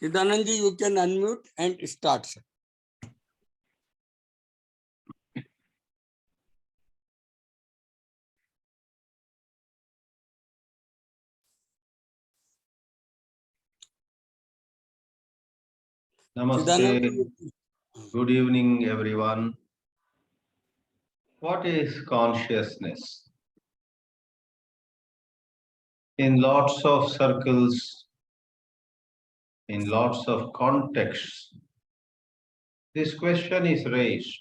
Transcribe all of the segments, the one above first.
Chidanandji, you can unmute and start, sir. Namaste. Good evening, everyone. What is consciousness? In lots of circles, in lots of contexts, this question is raised.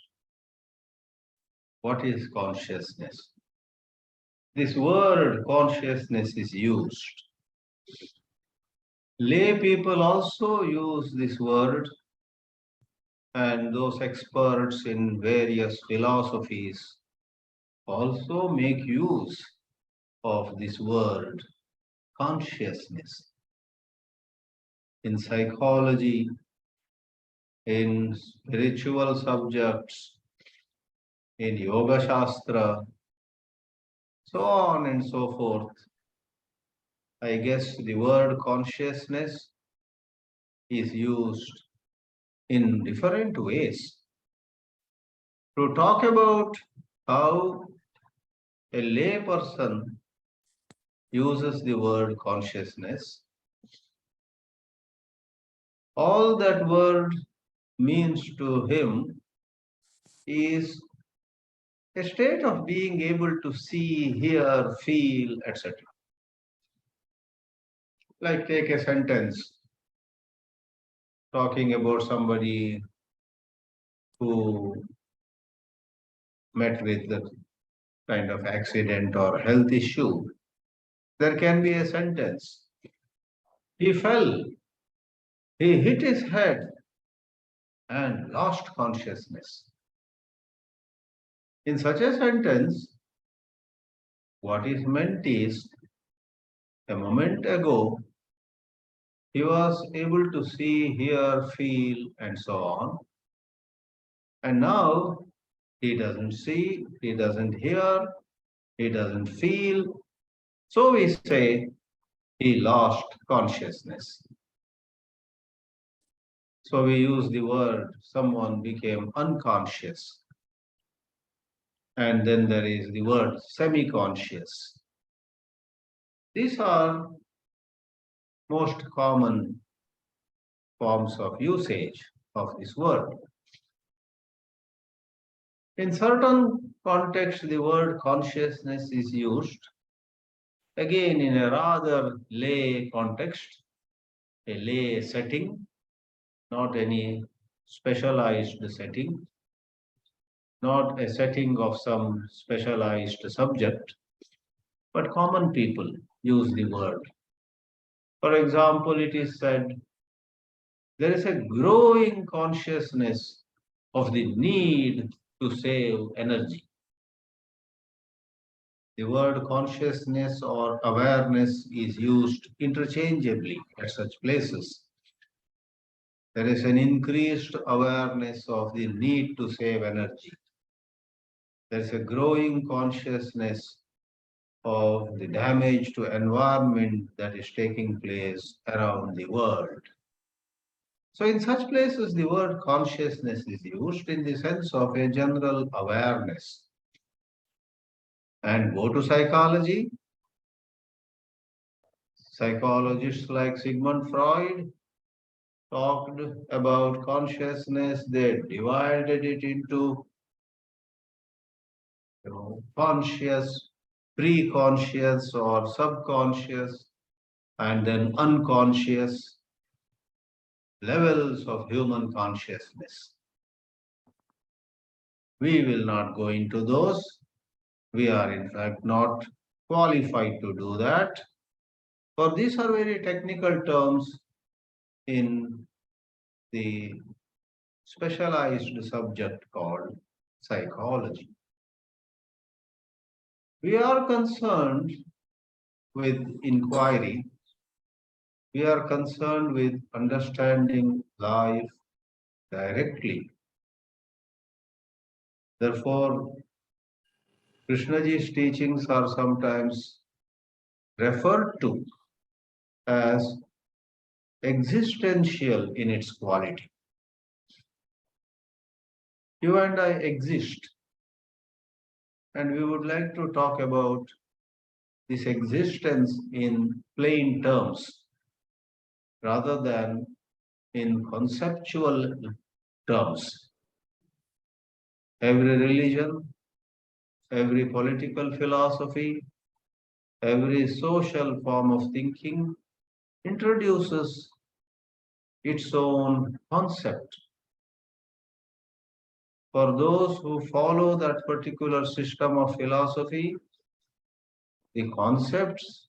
What is consciousness? This word consciousness is used. Lay people also use this word, and those experts in various philosophies also make use of this word consciousness. In psychology, in spiritual subjects, in Yoga Shastra, so on and so forth. I guess the word consciousness is used in different ways. To talk about how a lay person uses the word consciousness, all that word means to him is a state of being able to see, hear, feel, etc. Like take a sentence talking about somebody who met with the kind of accident or health issue. There can be a sentence. He fell, he hit his head and lost consciousness. In such a sentence, what is meant is a moment ago, he was able to see, hear, feel, and so on. And now he doesn't see, he doesn't hear, he doesn't feel. So we say he lost consciousness. So we use the word someone became unconscious. And then there is the word semi-conscious. These are most common forms of usage of this word. In certain contexts, the word consciousness is used, again in a rather lay context, a lay setting, not any specialized setting, not a setting of some specialized subject, but common people use the word. For example, it is said there is a growing consciousness of the need to save energy. The word consciousness or awareness is used interchangeably at such places. There is an increased awareness of the need to save energy. There is a growing consciousness of the damage to environment that is taking place around the world. So in such places, the word consciousness is used in the sense of a general awareness. And go to psychology. Psychologists like Sigmund Freud talked about consciousness. They divided it into conscious, pre-conscious or subconscious, and then unconscious levels of human consciousness. We will not go into those. We are in fact not qualified to do that. For these are very technical terms in the specialized subject called psychology. We are concerned with inquiry. We are concerned with understanding life directly. Therefore, Krishnaji's teachings are sometimes referred to as existential in its quality. You and I exist, and we would like to talk about this existence in plain terms rather than in conceptual terms. Every religion, every political philosophy, every social form of thinking introduces its own concept. For those who follow that particular system of philosophy, the concepts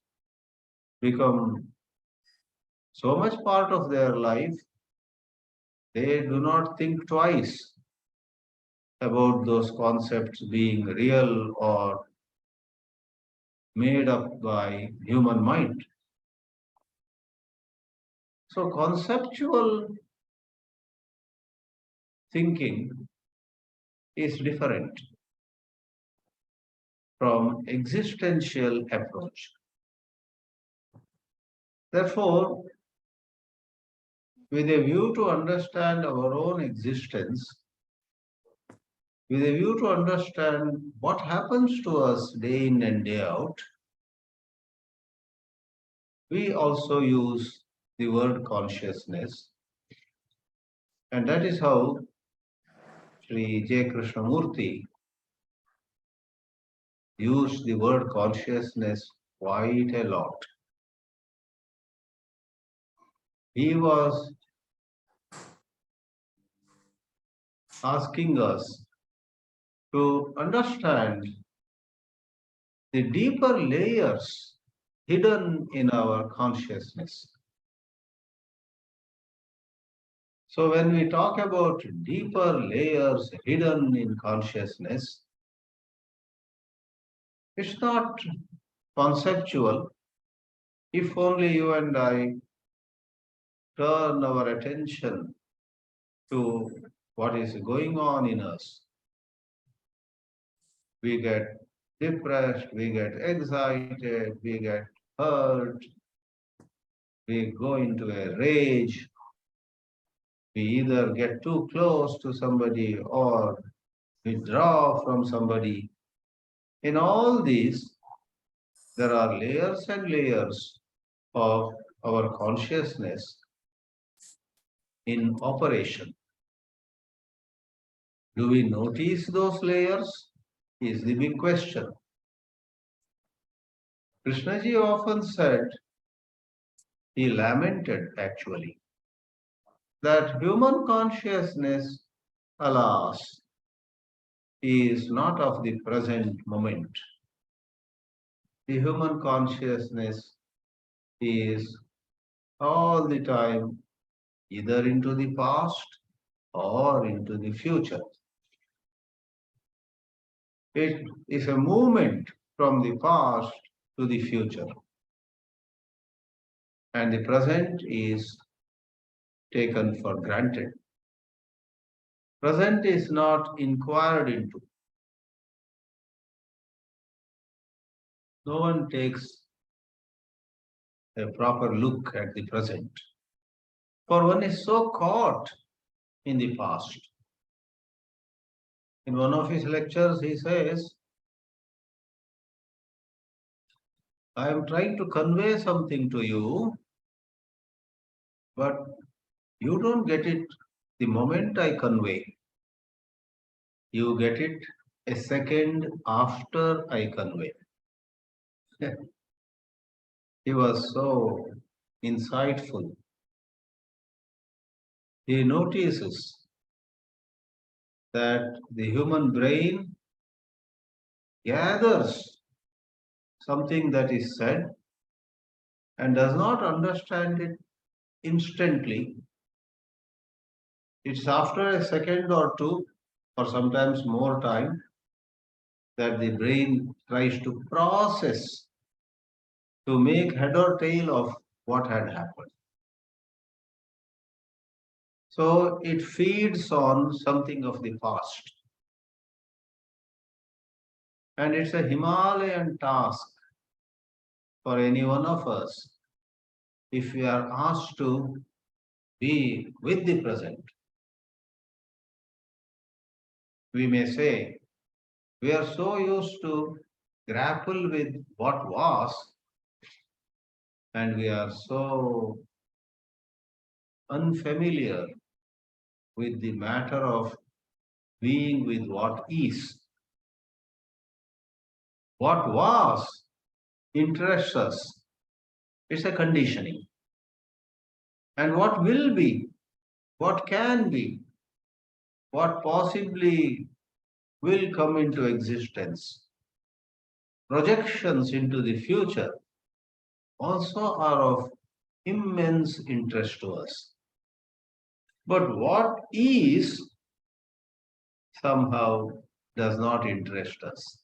become so much part of their life, they do not think twice about those concepts being real or made up by human mind. So conceptual thinking is different from existential approach. Therefore, with a view to understand our own existence, with a view to understand what happens to us day in and day out, we also use the word consciousness. And that is how Sri J. Krishnamurti used the word consciousness quite a lot. He was asking us to understand the deeper layers hidden in our consciousness. So when we talk about deeper layers hidden in consciousness, it's not conceptual. If only you and I turn our attention to what is going on in us, we get depressed, we get excited, we get hurt, we go into a rage, we either get too close to somebody or withdraw from somebody. In all these, there are layers and layers of our consciousness in operation. Do we notice those layers? Is the big question. Krishnaji often said, he lamented actually, that human consciousness, alas, is not of the present moment. The human consciousness is all the time either into the past or into the future. It is a movement from the past to the future. And the present is taken for granted. Present is not inquired into. No one takes a proper look at the present. For one is so caught in the past. In one of his lectures, he says, I am trying to convey something to you, but you don't get it the moment I convey. You get it a second after I convey. He was so insightful. He notices that the human brain gathers something that is said and does not understand it instantly. It's after a second or two, or sometimes more time, that the brain tries to process, to make head or tail of what had happened. So it feeds on something of the past. And it's a Himalayan task for any one of us if we are asked to be with the present, we may say we are so used to grapple with what was, and we are so unfamiliar with the matter of being with what is. What was interests us. It's a conditioning. And what will be, what can be, what possibly will come into existence, projections into the future also are of immense interest to us. But what is somehow does not interest us.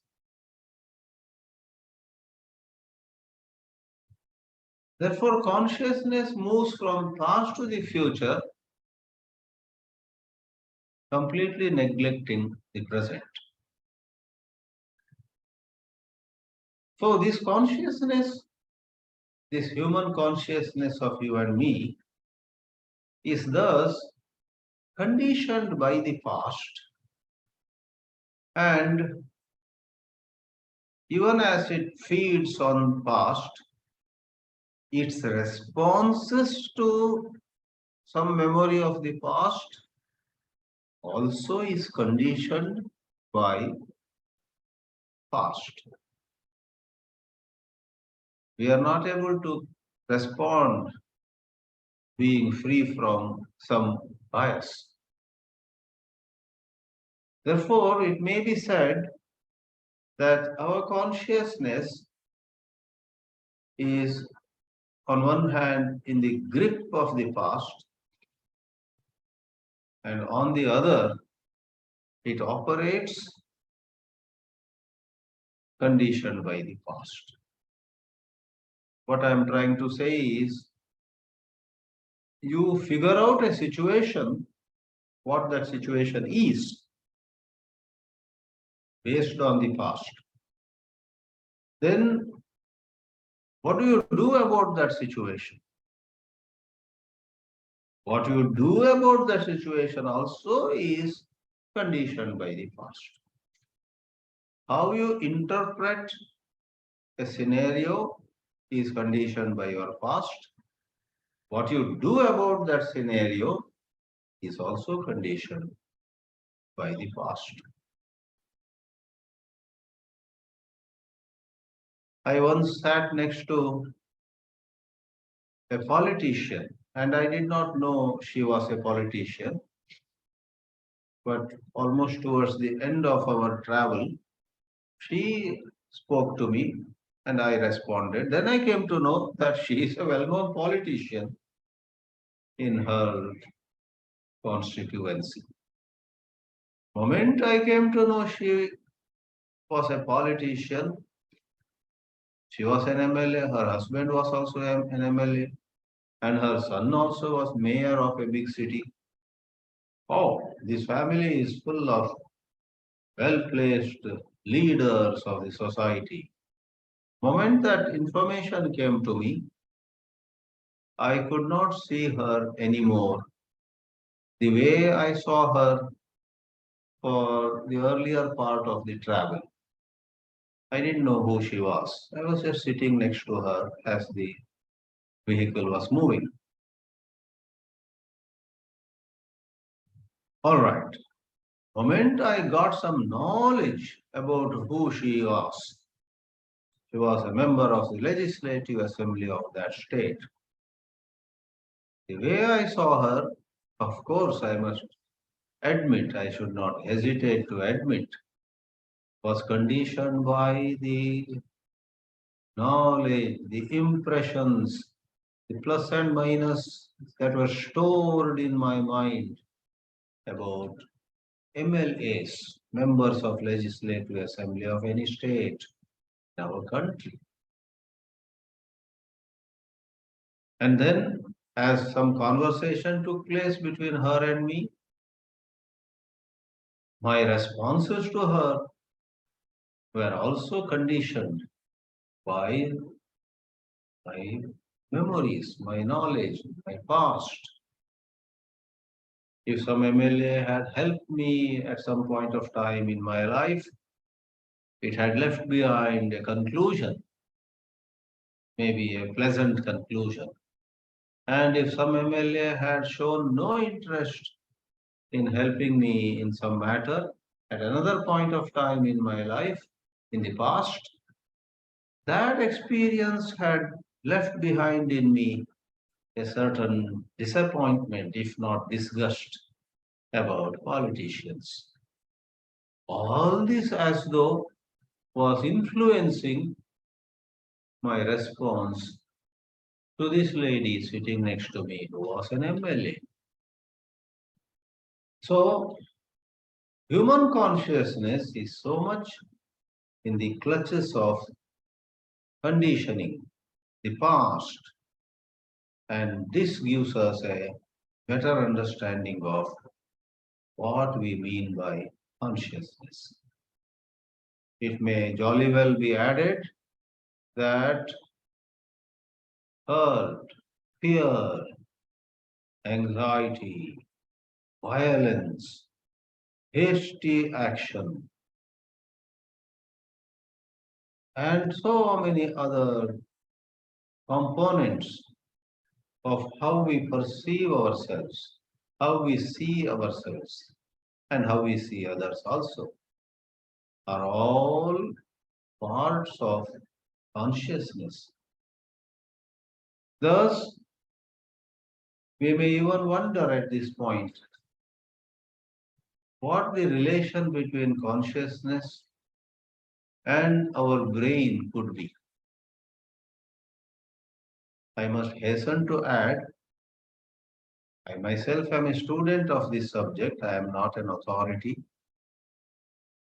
Therefore, consciousness moves from past to the future, completely neglecting the present. So, this consciousness, this human consciousness of you and me, is thus conditioned by the past, and even as it feeds on past, its responses to some memory of the past also is conditioned by past. We are not able to respond being free from some bias. Therefore, it may be said that our consciousness is, on one hand, in the grip of the past, and on the other, it operates conditioned by the past. What I am trying to say is, you figure out a situation, what that situation is, based on the past. Then, what do you do about that situation? What you do about that situation also is conditioned by the past. How you interpret a scenario is conditioned by your past. What you do about that scenario is also conditioned by the past. I once sat next to a politician, and I did not know she was a politician. But almost towards the end of our travel, she spoke to me and I responded. Then I came to know that she is a well known politician in her constituency. Moment I came to know she was a politician, she was an MLA, her husband was also an MLA, and her son also was mayor of a big city. Oh, this family is full of well placed leaders of the society. Moment that information came to me, I could not see her anymore the way I saw her for the earlier part of the travel. I didn't know who she was. I was just sitting next to her as the vehicle was moving. All right. Moment I got some knowledge about who she was. She was a member of the Legislative Assembly of that state. The way I saw her, of course, I must admit, I should not hesitate to admit, was conditioned by the knowledge, the impressions, the plus and minus that were stored in my mind about MLAs, members of Legislative Assembly of any state in our country. And then, as some conversation took place between her and me, my responses to her were also conditioned by my memories, my knowledge, my past. If some MLA had helped me at some point of time in my life, it had left behind a conclusion, maybe a pleasant conclusion. And if some MLA had shown no interest in helping me in some matter at another point of time in my life, in the past, that experience had left behind in me a certain disappointment, if not disgust, about politicians. All this as though was influencing my response to this lady sitting next to me who was an MLA. So, human consciousness is so much in the clutches of conditioning, the past, and this gives us a better understanding of what we mean by consciousness. It may jolly well be added that hurt, fear, anxiety, violence, hasty action, and so many other components of how we perceive ourselves, how we see ourselves, and how we see others also are all parts of consciousness. Thus, we may even wonder at this point what the relation between consciousness and our brain could be. I must hasten to add, I myself am a student of this subject. I am not an authority,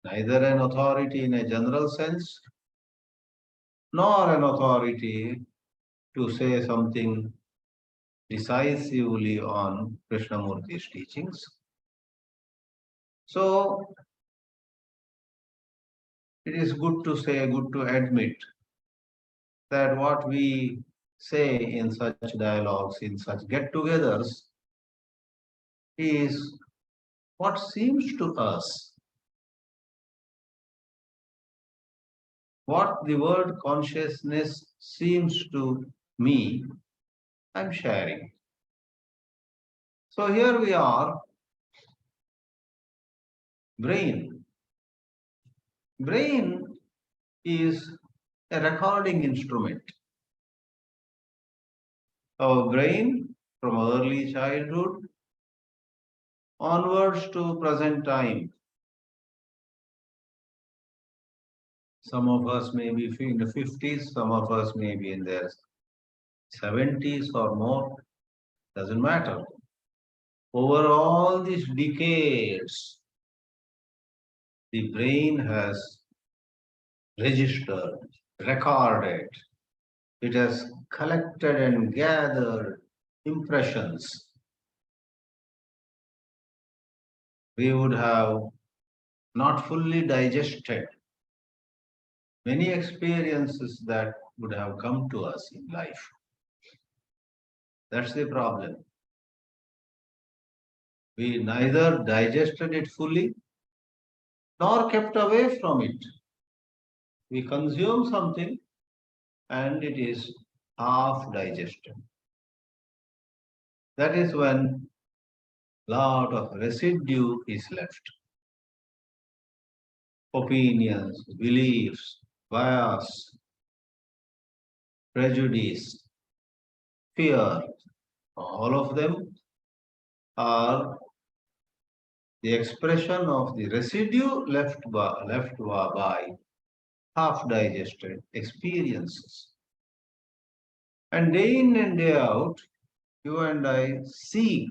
neither an authority in a general sense, nor an authority to say something decisively on Krishnamurti's teachings. So it is good to say, good to admit that what we say in such dialogues, in such get togethers, is what seems to us, what the word consciousness seems to me, I'm sharing. So here we are, brain. Brain is a recording instrument. Our brain, from early childhood onwards to present time, some of us may be in the 50s, some of us may be in their 70s or more, doesn't matter. Over all these decades, the brain has registered, recorded, it has collected and gathered impressions. We would have not fully digested many experiences that would have come to us in life. That's the problem. We neither digested it fully nor kept away from it. We consume something and it is half digested. That is when lot of residue is left. Opinions, beliefs, bias, prejudice, fear, all of them are the expression of the residue left by half digested experiences. And day in and day out, you and I seek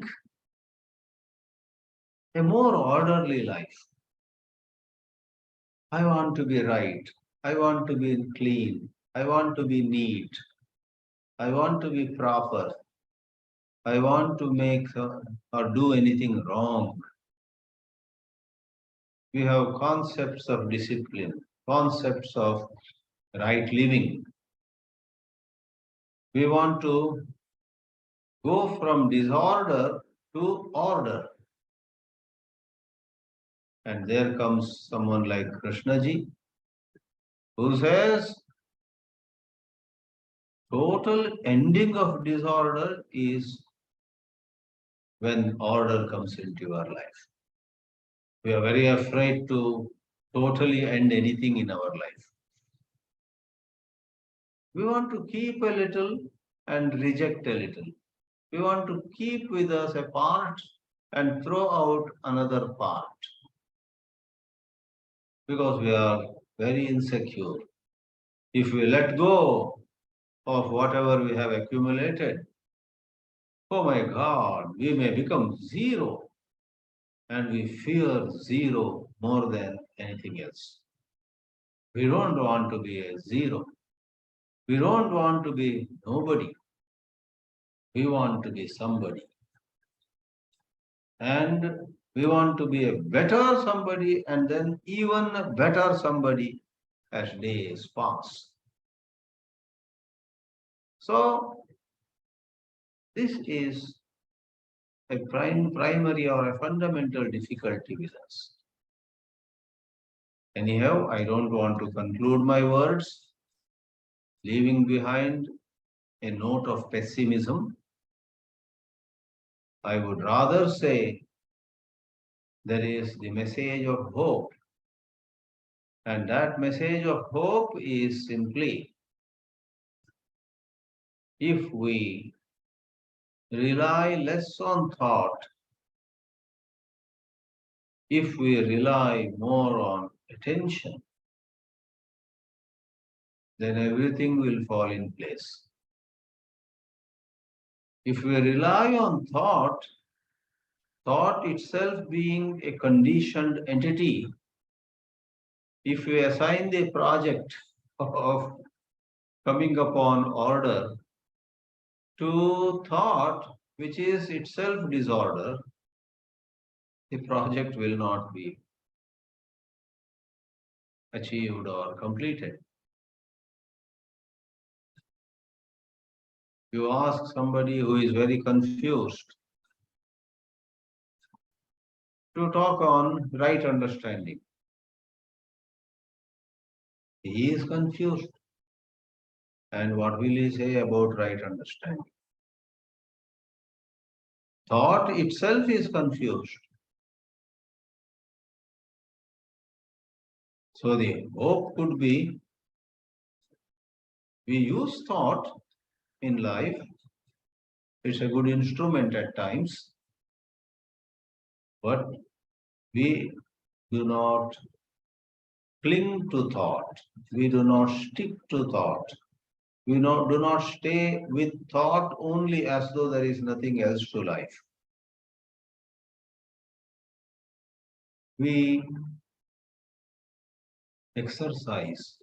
a more orderly life. I want to be right. I want to be clean. I want to be neat. I want to be proper. I want to make or do anything wrong. We have concepts of discipline, concepts of right living. We want to go from disorder to order. And there comes someone like Krishnaji, who says total ending of disorder is when order comes into your life. We are very afraid to totally end anything in our life. We want to keep a little and reject a little. We want to keep with us a part and throw out another part because we are very insecure. If we let go of whatever we have accumulated, oh my God, we may become zero, and we fear zero more than anything else. We don't want to be a zero. We don't want to be nobody. We want to be somebody. And we want to be a better somebody and then even a better somebody as days pass. So, this is a primary or a fundamental difficulty with us. Anyhow, I don't want to conclude my words, leaving behind a note of pessimism. I would rather say there is the message of hope. And that message of hope is simply if we rely less on thought, if we rely more on attention, then everything will fall in place. If we rely on thought, thought itself being a conditioned entity, if we assign the project of coming upon order to thought, which is itself disorder, the project will not be achieved or completed. You ask somebody who is very confused to talk on right understanding. He is confused. And what will he say about right understanding? Thought itself is confused. So the hope could be we use thought in life. It's a good instrument at times, but we do not cling to thought. We do not stick to thought. We do not stay with thought only as though there is nothing else to life. We exercise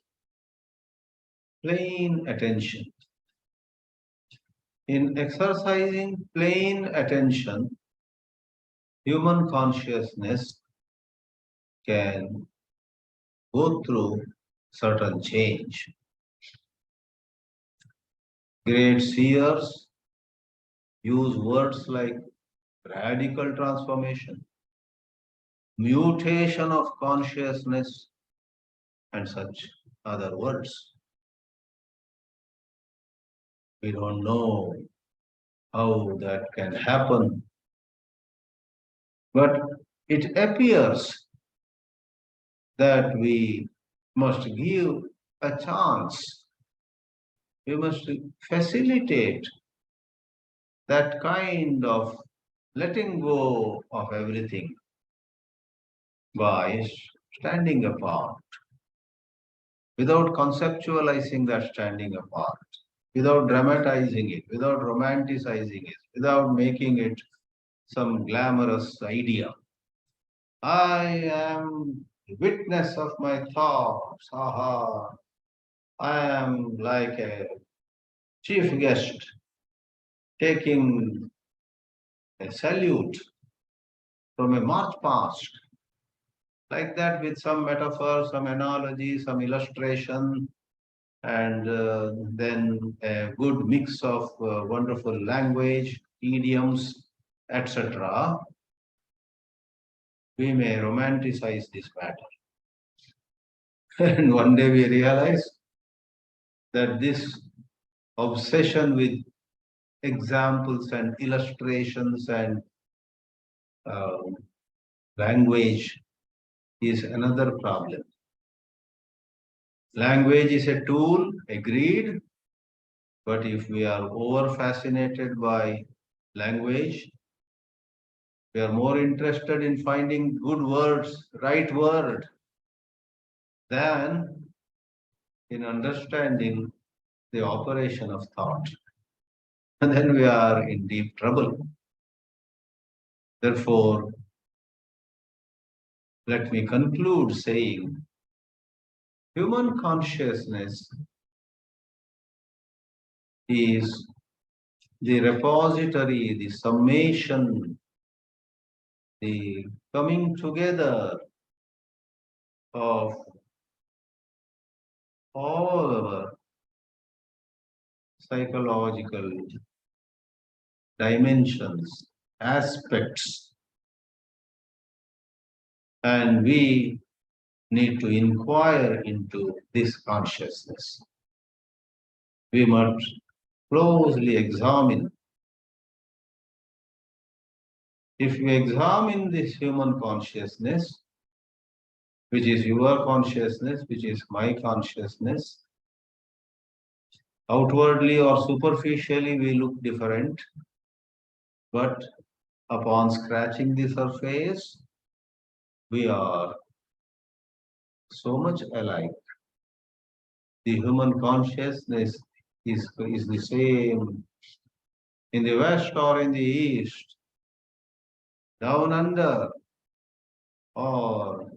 plain attention. In exercising plain attention, human consciousness can go through certain change. Great seers use words like radical transformation, mutation of consciousness, and such other words. We don't know how that can happen, but it appears that we must give a chance. We must facilitate that kind of letting go of everything by standing apart, without conceptualizing that standing apart, without dramatizing it, without romanticizing it, without making it some glamorous idea. I am the witness of my thoughts. Aha. I am like a chief guest taking a salute from a march past, like that with some metaphor, some analogy, some illustration, and then a good mix of wonderful language, idioms, etc., we may romanticize this matter. And one day we realize that this obsession with examples and illustrations and uh, language is another problem. Language is a tool, agreed, but if we are over fascinated by language, we are more interested in finding good words, right word, than in understanding the operation of thought. And then we are in deep trouble. Therefore, let me conclude saying human consciousness is the repository, the summation, the coming together of all our psychological dimensions, aspects, and we need to inquire into this consciousness. We must closely examine. If we examine this human consciousness, which is your consciousness, which is my consciousness, outwardly or superficially we look different, but upon scratching the surface, we are so much alike. The human consciousness is the same in the west or in the east, down under or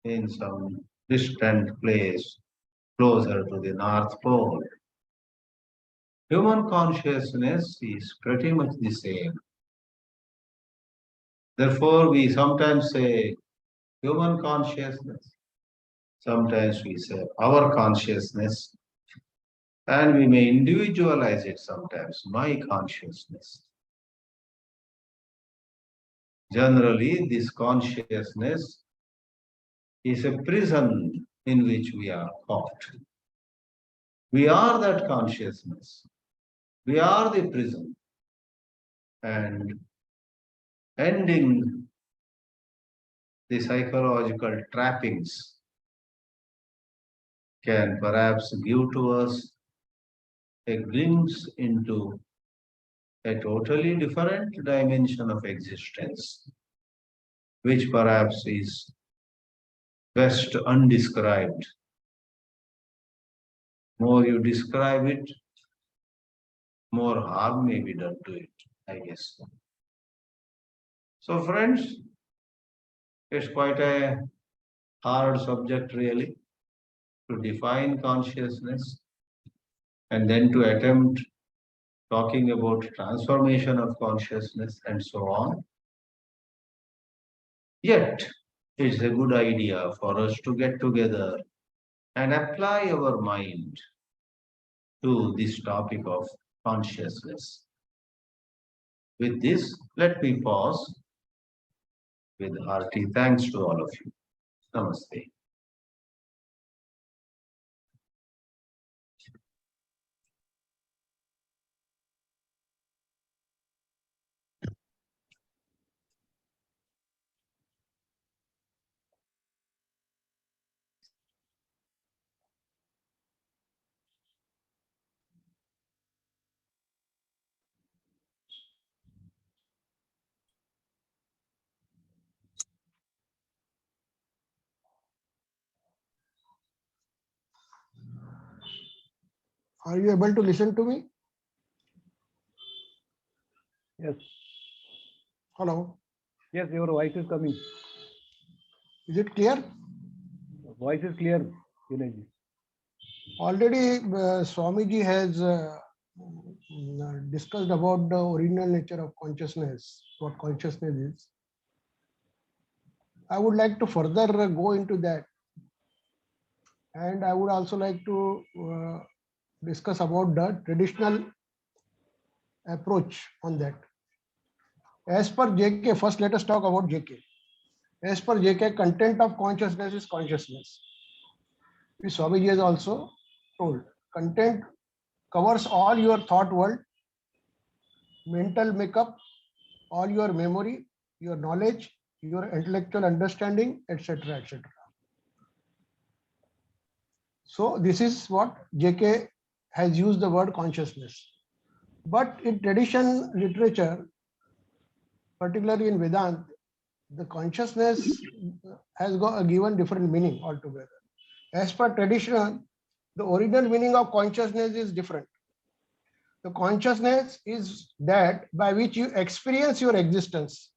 in some distant place closer to the North Pole. Human consciousness is pretty much the same. Therefore, we sometimes say human consciousness, sometimes we say our consciousness, and we may individualize it sometimes, my consciousness. Generally, this consciousness is a prison in which we are caught. We are that consciousness. We are the prison. And ending the psychological trappings can perhaps give to us a glimpse into a totally different dimension of existence, which perhaps is best undescribed. More you describe it, more harm may be done to it, I guess. So, friends, it's quite a hard subject, really, to define consciousness and then to attempt talking about transformation of consciousness and so on. Yet, it's a good idea for us to get together and apply our mind to this topic of consciousness. With this, let me pause with hearty thanks to all of you. Namaste. Are you able to listen to me? Yes, Hello. yes, your voice is coming. Is it clear? Voice is clear, Dinesh. Already Swamiji has discussed about the original nature of consciousness, what consciousness is. I would like to further go into that And I would also like to discuss about the traditional approach on that. As per JK, first let us talk about JK. As per JK, content of consciousness is consciousness. Which Swamiji has also told. Content covers all your thought world, mental makeup, all your memory, your knowledge, your intellectual understanding, etc. etc. So this is what JK has used the word consciousness. But in tradition literature, particularly in Vedanta, the consciousness has got a given different meaning altogether. As per tradition, the original meaning of consciousness is different. The consciousness is that by which you experience your existence,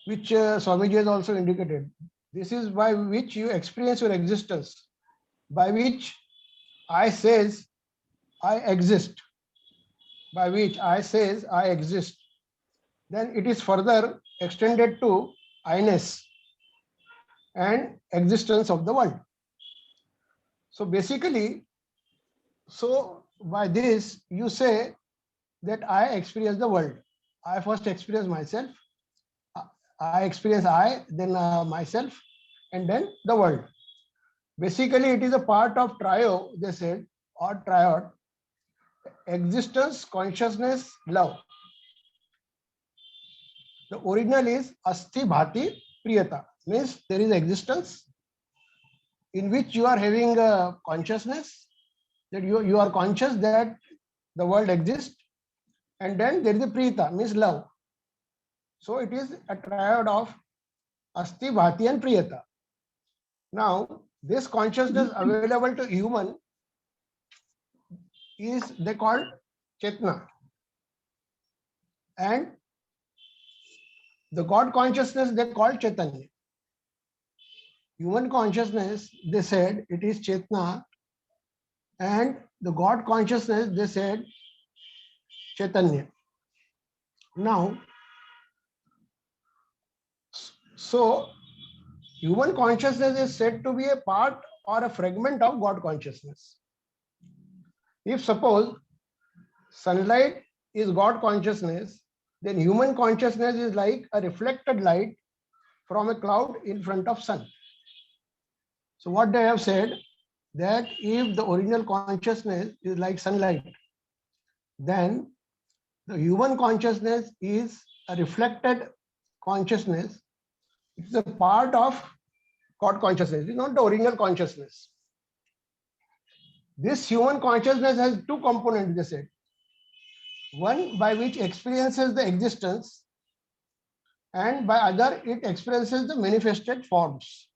which Swamiji has also indicated. This is by which you experience your existence, by which I says I exist, by which I says I exist. Then it is further extended to I-ness and existence of the world. So basically, so by this you say that I experience the world. I first experience myself, I experience I, then myself, and then the world. Basically, it is a part of trio, they said, or triad, existence, consciousness, love. The original is Asti Bhati Priyata, means there is existence in which you are having a consciousness, that you are conscious that the world exists, and then there is a Priyata, means love. So it is a triad of Asti, Bhati and Priyata. Now, this consciousness available to human is they called Chetna. And the God consciousness they called Chaitanya. Human consciousness, they said it is Chetna, and the God consciousness, they said Chaitanya. Now, so human consciousness is said to be a part or a fragment of God consciousness. If suppose sunlight is God consciousness, then human consciousness is like a reflected light from a cloud in front of sun. So what they have said, that if the original consciousness is like sunlight, then the human consciousness is a reflected consciousness. It's a part of God consciousness. It's not the original consciousness. This human consciousness has two components, they said. One by which experiences the existence, and by other it experiences the manifested forms.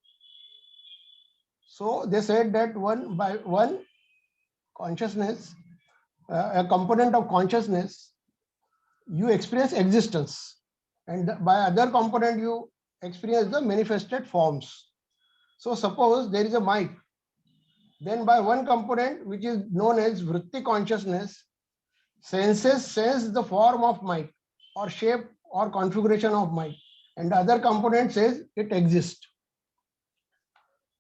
So they said that one by one consciousness, a component of consciousness, you experience existence, and by other component you experience the manifested forms. So suppose there is a mic, then by one component which is known as vritti consciousness, senses sense the form of mic or shape or configuration of mic, and the other component says it exists.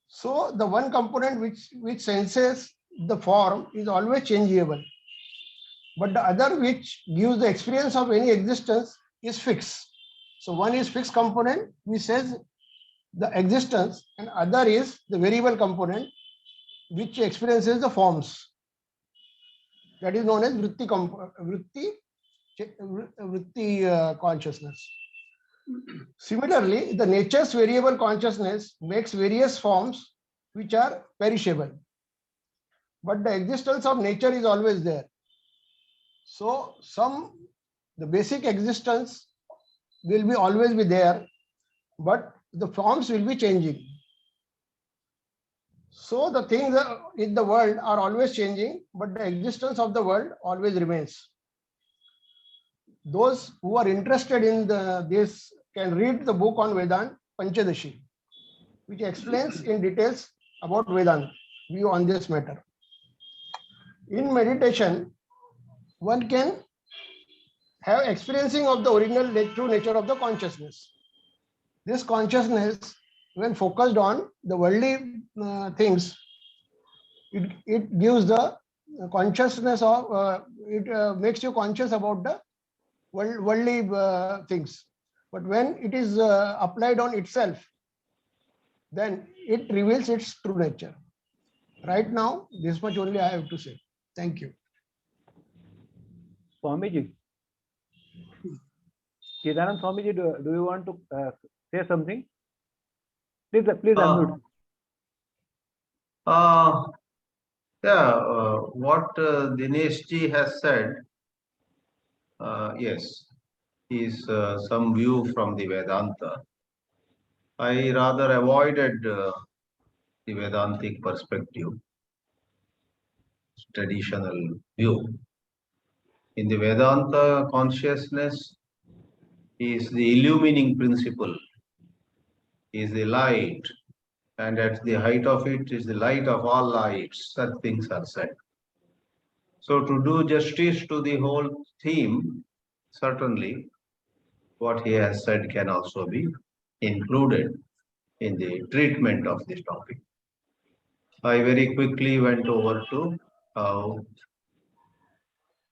So the one component which senses the form is always changeable, but the other which gives the experience of any existence is fixed. So one is fixed component which says the existence, and other is the variable component which experiences the forms. That is known as vritti consciousness. Similarly, the nature's variable consciousness makes various forms which are perishable, but the existence of nature is always there. So the basic existence will be always be there, but the forms will be changing. So the things in the world are always changing, but the existence of the world always remains. Those who are interested in this can read the book on Vedanta, Panchadashi, which explains in details about Vedanta view on this matter. In meditation, one can have experiencing of the original true nature of the consciousness. This consciousness, when focused on the worldly things, it gives the consciousness of, it makes you conscious about the worldly things. But when it is applied on itself, then it reveals its true nature. Right now, this much only I have to say. Thank you. Swamiji. Chidanand Swamiji, do you want to say something? Please unmute. What Dinesh ji has said, yes, is some view from the Vedanta. I rather avoided the Vedantic perspective, traditional view. In the Vedanta, consciousness is the illumining principle, is the light, and at the height of it is the light of all lights. Such things are said. So to do justice to the whole theme, certainly what he has said can also be included in the treatment of this topic. I very quickly went over to how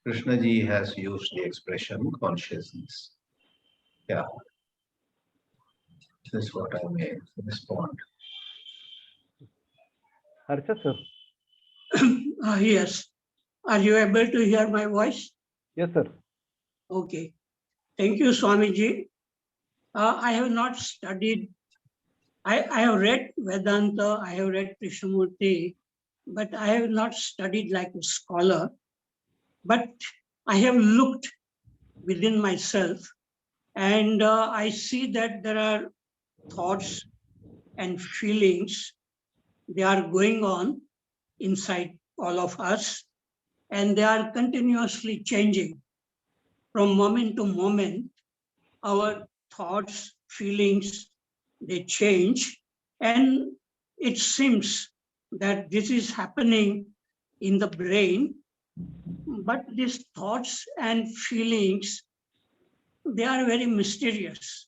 Krishna ji has used the expression consciousness. Yeah, this is what I may respond. Harshad sir. Yes. Are you able to hear my voice? Yes, sir. Okay. Thank you, Swamiji. I have not studied. I have read Vedanta, I have read Krishnamurti, but I have not studied like a scholar. But I have looked within myself, and I see that there are thoughts and feelings. They are going on inside all of us, and they are continuously changing. From moment to moment, our thoughts, feelings, they change. And it seems that this is happening in the brain, but these thoughts and feelings, they are very mysterious.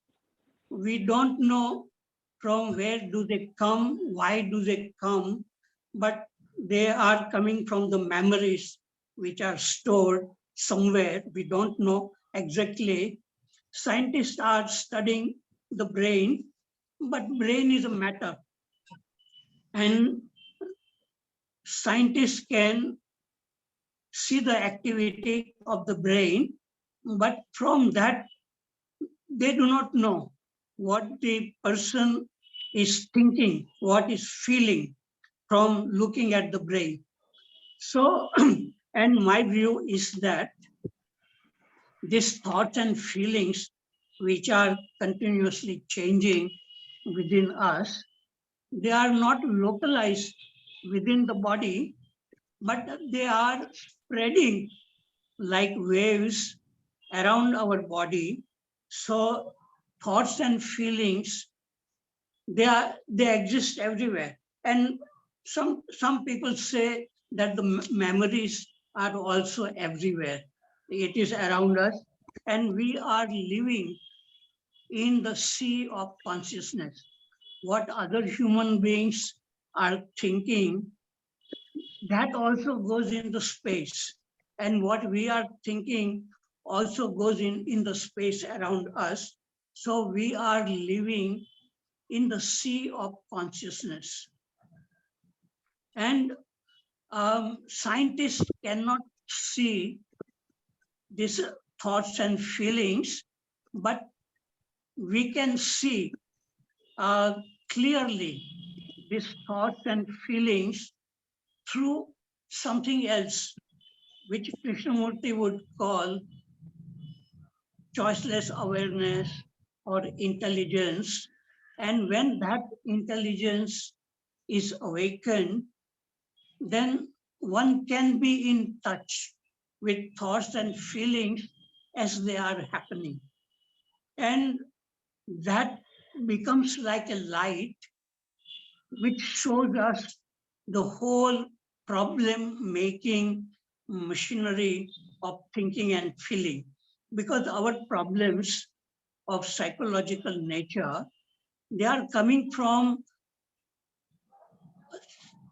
We don't know from where do they come, why do they come, but they are coming from the memories which are stored somewhere. We don't know exactly. Scientists are studying the brain, but brain is a matter. And scientists can see the activity of the brain, but from that, they do not know what the person is thinking, what is feeling from looking at the brain. So, and my view is that these thoughts and feelings, which are continuously changing within us, they are not localized within the body, but they are spreading like waves around our body. So thoughts and feelings, they exist everywhere. And some people say that the memories are also everywhere. It is around us, and we are living in the sea of consciousness. What other human beings are thinking, that also goes into space. And what we are thinking also goes in the space around us. So we are living in the sea of consciousness. And scientists cannot see these thoughts and feelings, but we can see clearly these thoughts and feelings through something else, which Krishnamurti would call choiceless awareness or intelligence. And when that intelligence is awakened, then one can be in touch with thoughts and feelings as they are happening. And that becomes like a light which shows us the whole problem-making machinery of thinking and feeling. Because our problems of psychological nature, they are coming from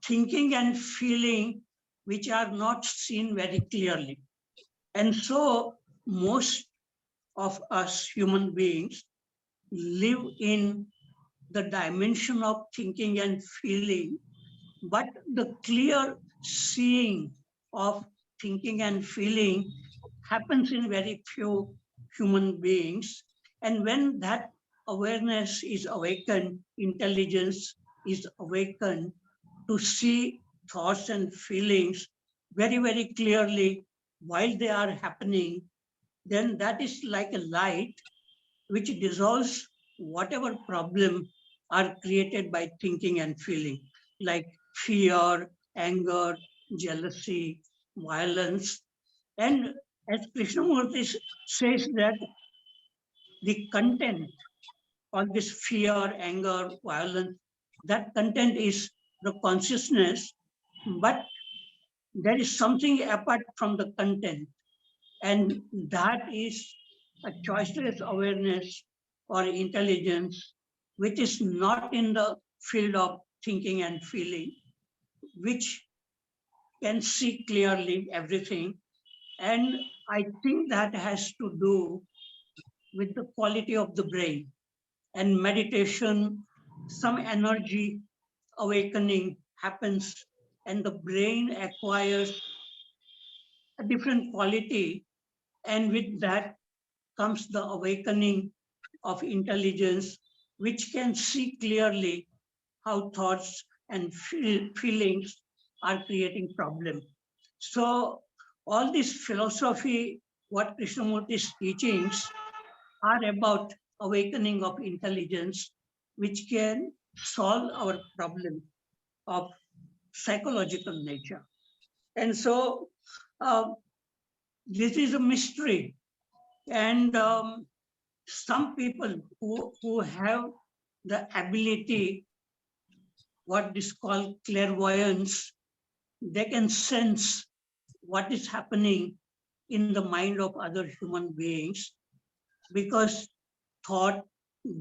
thinking and feeling which are not seen very clearly. And so most of us human beings live in the dimension of thinking and feeling, but the clear seeing of thinking and feeling happens in very few human beings. And when that awareness is awakened, intelligence is awakened to see thoughts and feelings very, very clearly while they are happening, then that is like a light which dissolves whatever problem are created by thinking and feeling, like fear, anger, jealousy, violence. And as Krishnamurti says that the content of this fear, anger, violence, that content is the consciousness, but there is something apart from the content, and that is a choiceless awareness or intelligence, which is not in the field of thinking and feeling, which can see clearly everything. And I think that has to do with the quality of the brain. And meditation, some energy awakening happens, and the brain acquires a different quality. And with that comes the awakening of intelligence, which can see clearly how thoughts and feelings are creating problems. So all this philosophy, what Krishnamurti's teachings are about awakening of intelligence, which can solve our problem of psychological nature. And so this is a mystery. And some people who have the ability, what is called clairvoyance, they can sense what is happening in the mind of other human beings, because thought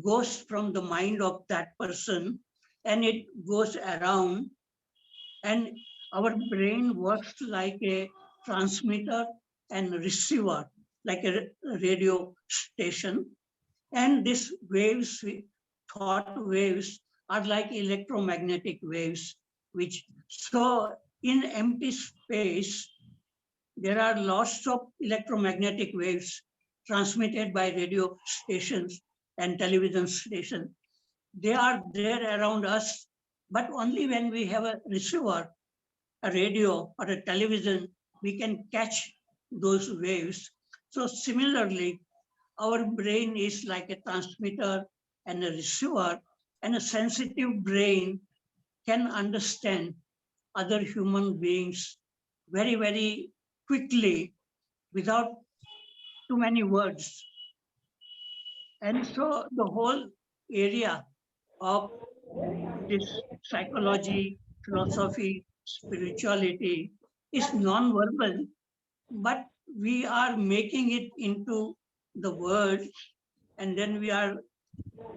goes from the mind of that person and it goes around, and our brain works like a transmitter and receiver, like a radio station. And these waves, thought waves, are like electromagnetic waves, which, so in empty space, there are lots of electromagnetic waves transmitted by radio stations and television stations. They are there around us, but only when we have a receiver, a radio or a television, we can catch those waves. So similarly, our brain is like a transmitter and a receiver, and a sensitive brain can understand other human beings very, very quickly without too many words. And so the whole area of this psychology, philosophy, spirituality is non-verbal, but we are making it into the words, and then we are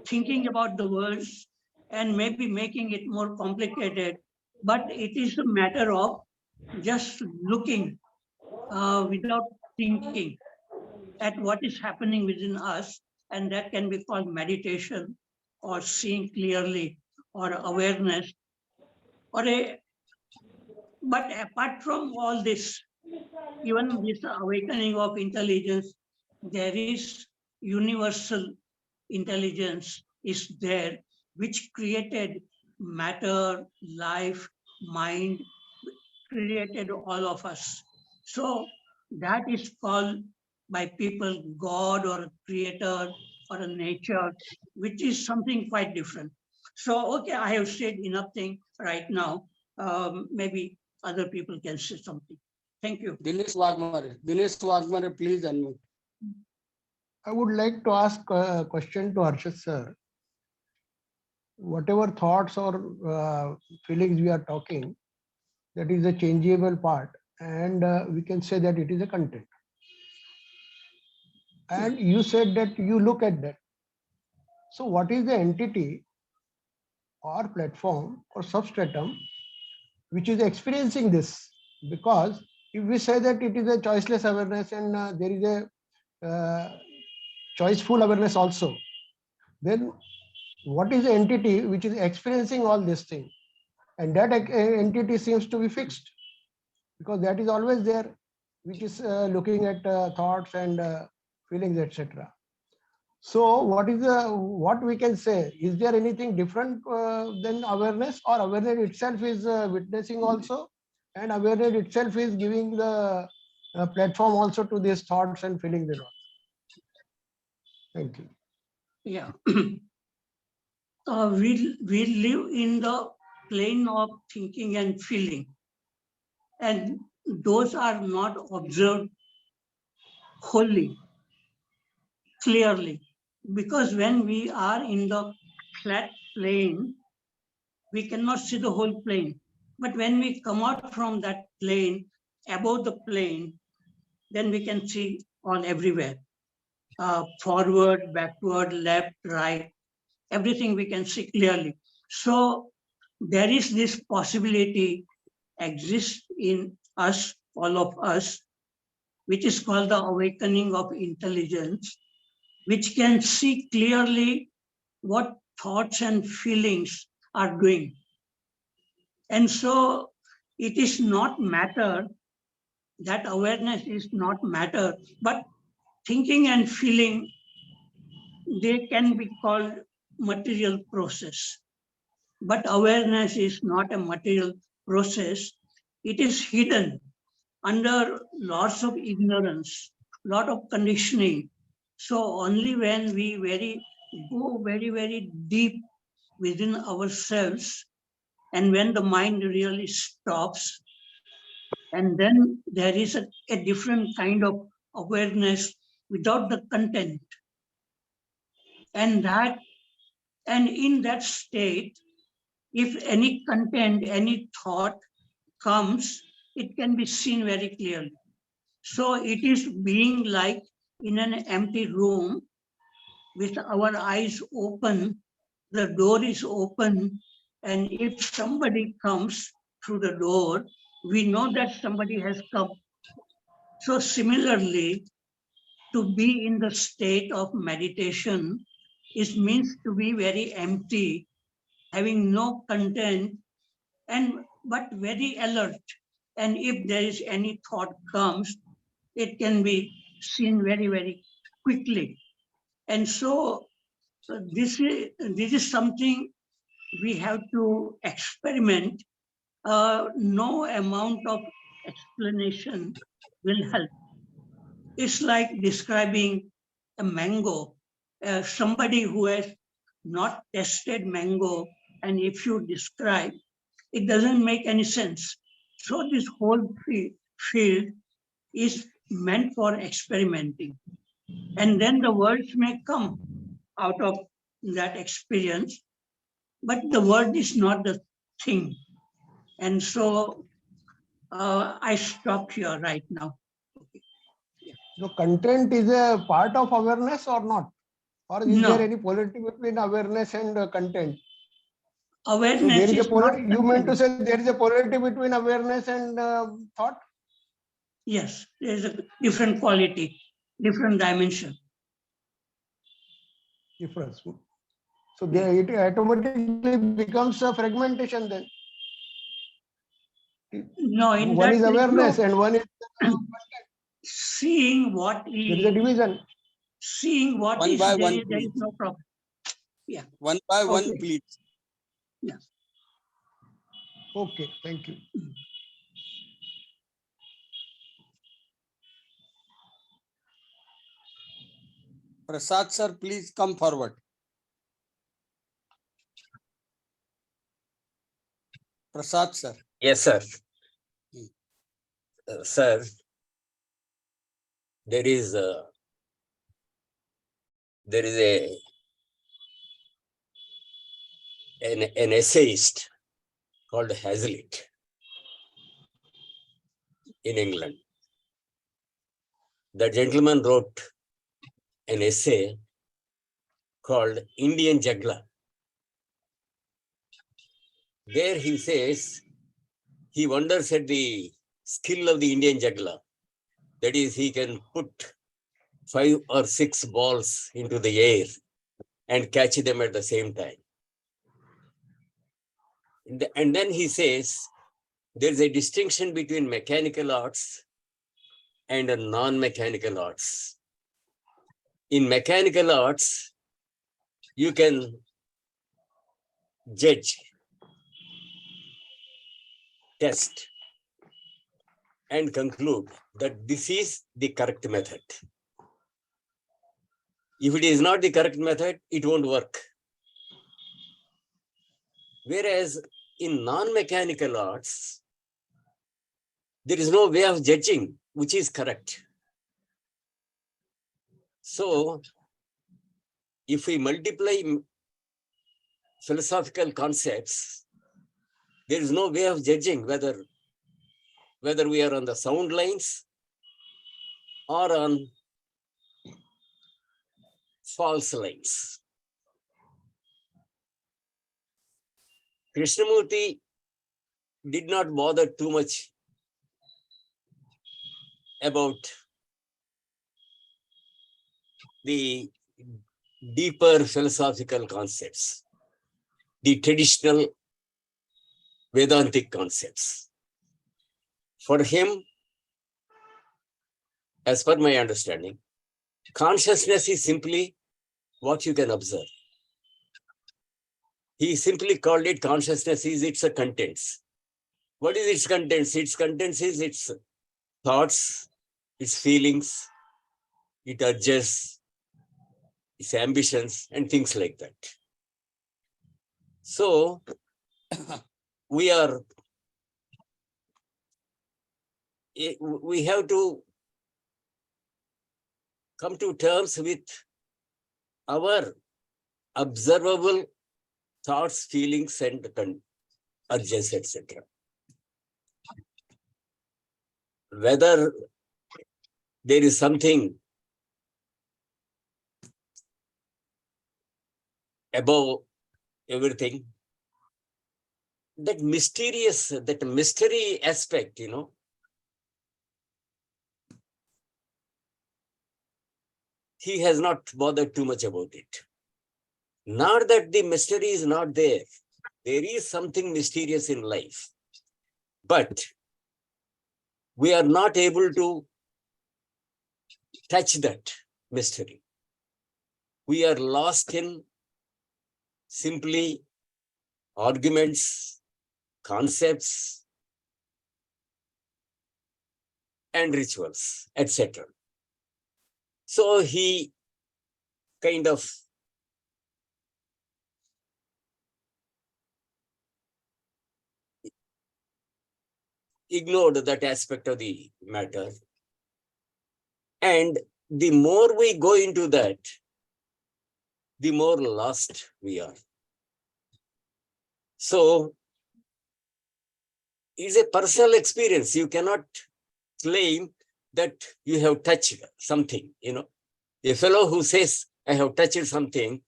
thinking about the words and maybe making it more complicated. But it is a matter of just looking without thinking at what is happening within us, and that can be called meditation or seeing clearly or awareness or a. But apart from all this, even this awakening of intelligence, there is universal intelligence is there, which created matter, life, mind, created all of us. So that is called by people God or creator or a nature, which is something quite different. So, okay, I have said enough thing right now. Maybe other people can say something. Thank you. Dinesh Waghmare, please unmute. I would like to ask a question to Harshad sir. Whatever thoughts or feelings we are talking, that is a changeable part, and we can say that it is a content. And you said that you look at that. So what is the entity or platform or substratum which is experiencing this. Because if we say that it is a choiceless awareness and there is a choiceful awareness also, then what is the entity which is experiencing all these things? And that entity seems to be fixed, because that is always there, which is looking at thoughts and feelings, etc. So what we can say? Is there anything different than awareness, or awareness itself is witnessing also, and awareness itself is giving the platform also to these thoughts and feelings and all? Thank you. Yeah. We live in the plane of thinking and feeling, and those are not observed wholly, clearly, because when we are in the flat plane, we cannot see the whole plane. But when we come out from that plane, above the plane, then we can see all everywhere. Forward, backward, left, right, everything we can see clearly. So there is this possibility exists in us, all of us, which is called the awakening of intelligence, which can see clearly what thoughts and feelings are doing. And so it is not matter, that awareness is not matter, but thinking and feeling, they can be called material process. But awareness is not a material process. It is hidden under lots of ignorance, lot of conditioning. So only when we go very, very deep within ourselves, and when the mind really stops, and then there is a different kind of awareness without the content. And in that state, if any content, any thought comes, it can be seen very clearly. So it is being like in an empty room with our eyes open, the door is open, and if somebody comes through the door, we know that somebody has come. So similarly, to be in the state of meditation is means to be very empty, having no content, but very alert. And if there is any thought comes, it can be seen very, very quickly. And so this is something we have to experiment. No amount of explanation will help. It's like describing a mango. Somebody who has not tested mango, and if you describe, it doesn't make any sense. So this whole field is meant for experimenting. And then the words may come out of that experience, but the word is not the thing. And so I stop here right now. So content is a part of awareness or not? Or is No. there any polarity between awareness and content? Awareness So there is a is not you meant to content. say there is a polarity between awareness and thought? Yes, there is a different quality, different dimension. Difference. So there it automatically becomes a fragmentation then. No, in One that is there is awareness no and one is seeing what there is a is, division. seeing what One is, by there one, is please. no problem. Yeah. One by one, Okay. please. Yeah. Okay, thank you. Prasad sir, please come forward. Prasad sir. Yes, sir. Sir, there is a an essayist called Hazlitt in England. The gentleman wrote an essay called Indian Juggler. There he says he wonders at the skill of the Indian juggler. That is, he can put 5 or 6 balls into the air and catch them at the same time. And then he says, there's a distinction between mechanical arts and non-mechanical arts. In mechanical arts, you can judge, test, and conclude that this is the correct method. If it is not the correct method, it won't work. Whereas in non-mechanical arts, there is no way of judging which is correct. So, if we multiply philosophical concepts, there is no way of judging whether we are on the sound lines or on false lines. Krishnamurti did not bother too much about the deeper philosophical concepts, the traditional Vedantic concepts. For him, as per my understanding, consciousness is simply what you can observe. He simply called it consciousness is its contents. What is its contents? Its contents is its thoughts, its feelings, its urges, its ambitions, and things like that. So, we have to come to terms with our observable thoughts, feelings, and urges, etc. Whether there is something above everything, that mystery aspect, he has not bothered too much about it. Not that the mystery is not there. There is something mysterious in life. But we are not able to touch that mystery. We are lost in simply arguments, concepts, and rituals, etc. So he kind of ignored that aspect of the matter. And the more we go into that, the more lost we are. So it's a personal experience. You cannot claim that you have touched something, A fellow who says, I have touched something,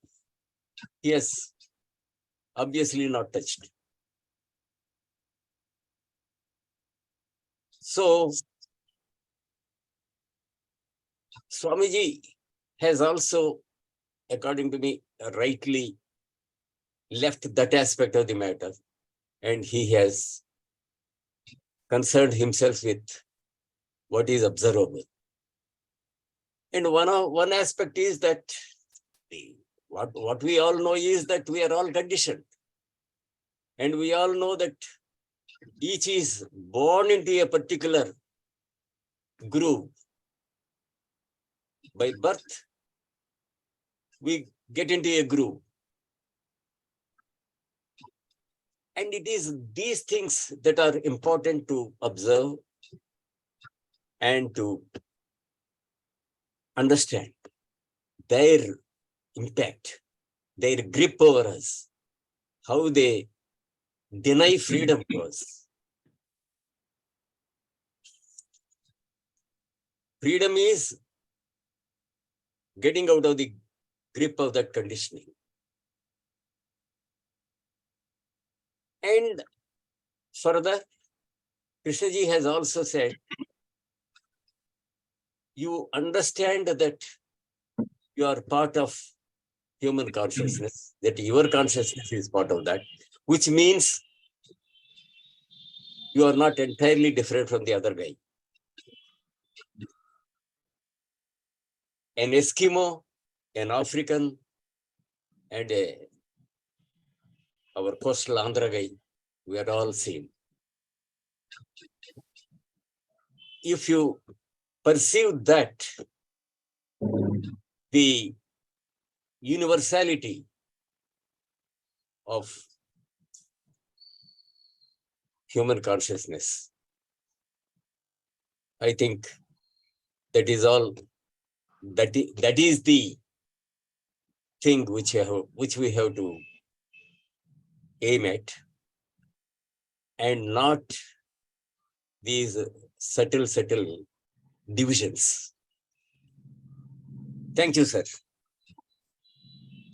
he has obviously not touched. So, Swamiji has also, according to me, rightly left that aspect of the matter, and he has concerned himself with what is observable. And one aspect is that what we all know is that we are all conditioned. And we all know that each is born into a particular groove. By birth, we get into a groove. And it is these things that are important to observe and to understand their impact, their grip over us, how they deny freedom to us. Freedom is getting out of the grip of that conditioning. And further, Krishnaji has also said, you understand that you are part of human consciousness, that your consciousness is part of that, which means you are not entirely different from the other guy. An Eskimo, an African, and our coastal Andhra guy, we are all same. If you perceive that, the universality of human consciousness, I think that is all, that is the thing which we have to aim at, and not these subtle divisions. Thank you, sir.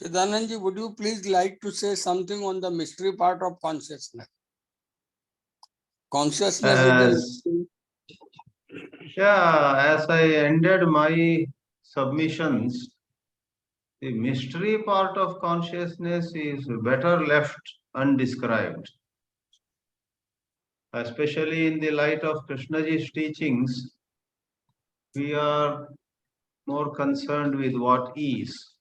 Chidanandji, would you please like to say something on the mystery part of consciousness? Consciousness is the As I ended my submissions, the mystery part of consciousness is better left undescribed. Especially in the light of Krishnaji's teachings, we are more concerned with what is.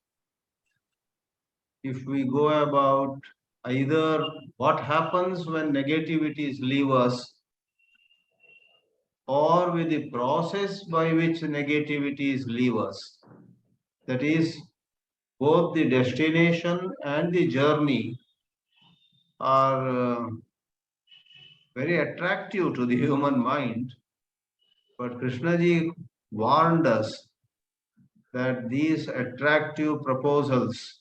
If we go about either what happens when negativities leave us, or with the process by which negativities leave us, that is, both the destination and the journey are very attractive to the human mind. But Krishnaji warned us that these attractive proposals,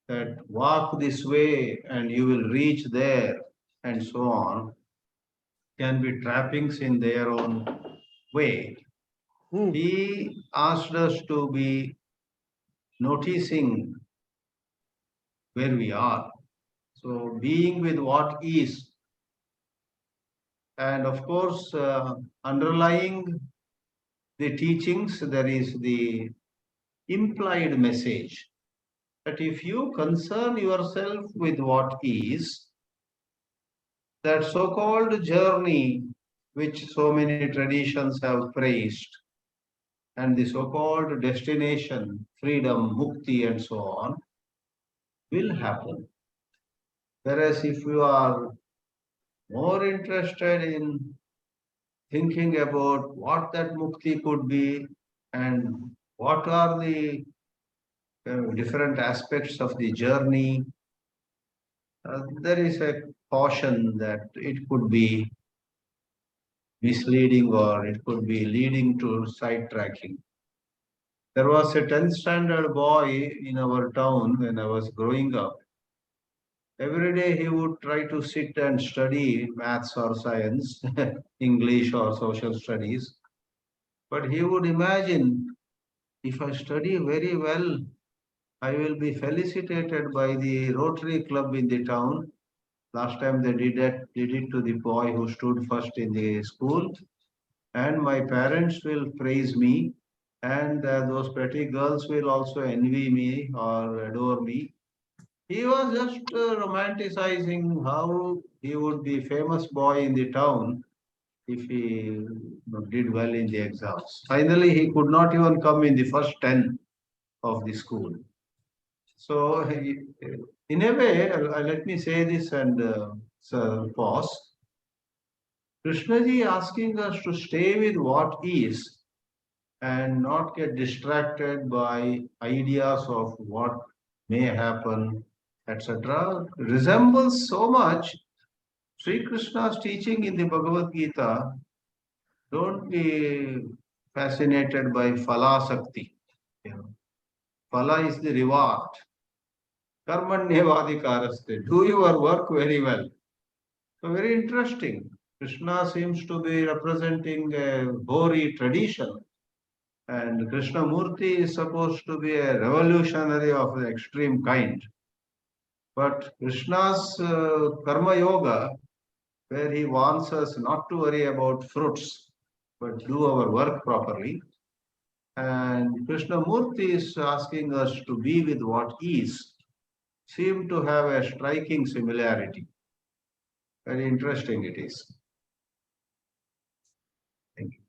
that walk this way and you will reach there, and so on, can be trappings in their own way. He asked us to be noticing where we are. So being with what is, and of course, underlying the teachings, there is the implied message that if you concern yourself with what is, that so-called journey which so many traditions have praised, and the so-called destination, freedom, mukti, and so on, will happen. Whereas if you are more interested in thinking about what that mukti could be and what are the different aspects of the journey, there is a caution that it could be misleading or it could be leading to sidetracking. There was a 10th standard boy in our town when I was growing up. Every day he would try to sit and study maths or science, English or social studies. But he would imagine, if I study very well, I will be felicitated by the Rotary Club in the town. Last time they did it to the boy who stood first in the school. And my parents will praise me, and those pretty girls will also envy me or adore me. He was just romanticizing how he would be famous boy in the town if he did well in the exams. Finally, he could not even come in the first 10 of the school. So, in a way, let me say this and pause. Krishnaji asking us to stay with what is and not get distracted by ideas of what may happen, etc., resembles so much Sri Krishna's teaching in the Bhagavad Gita. Don't be fascinated by phala sakti. Phala is the reward. Karmanyevadikaraste. Do your work very well. So very interesting. Krishna seems to be representing a Gauri tradition. And Krishnamurti is supposed to be a revolutionary of the extreme kind. But Krishna's Karma Yoga where he wants us not to worry about fruits, but do our work properly. And Krishnamurti is asking us to be with what is, seem to have a striking similarity. Very interesting it is. Thank you.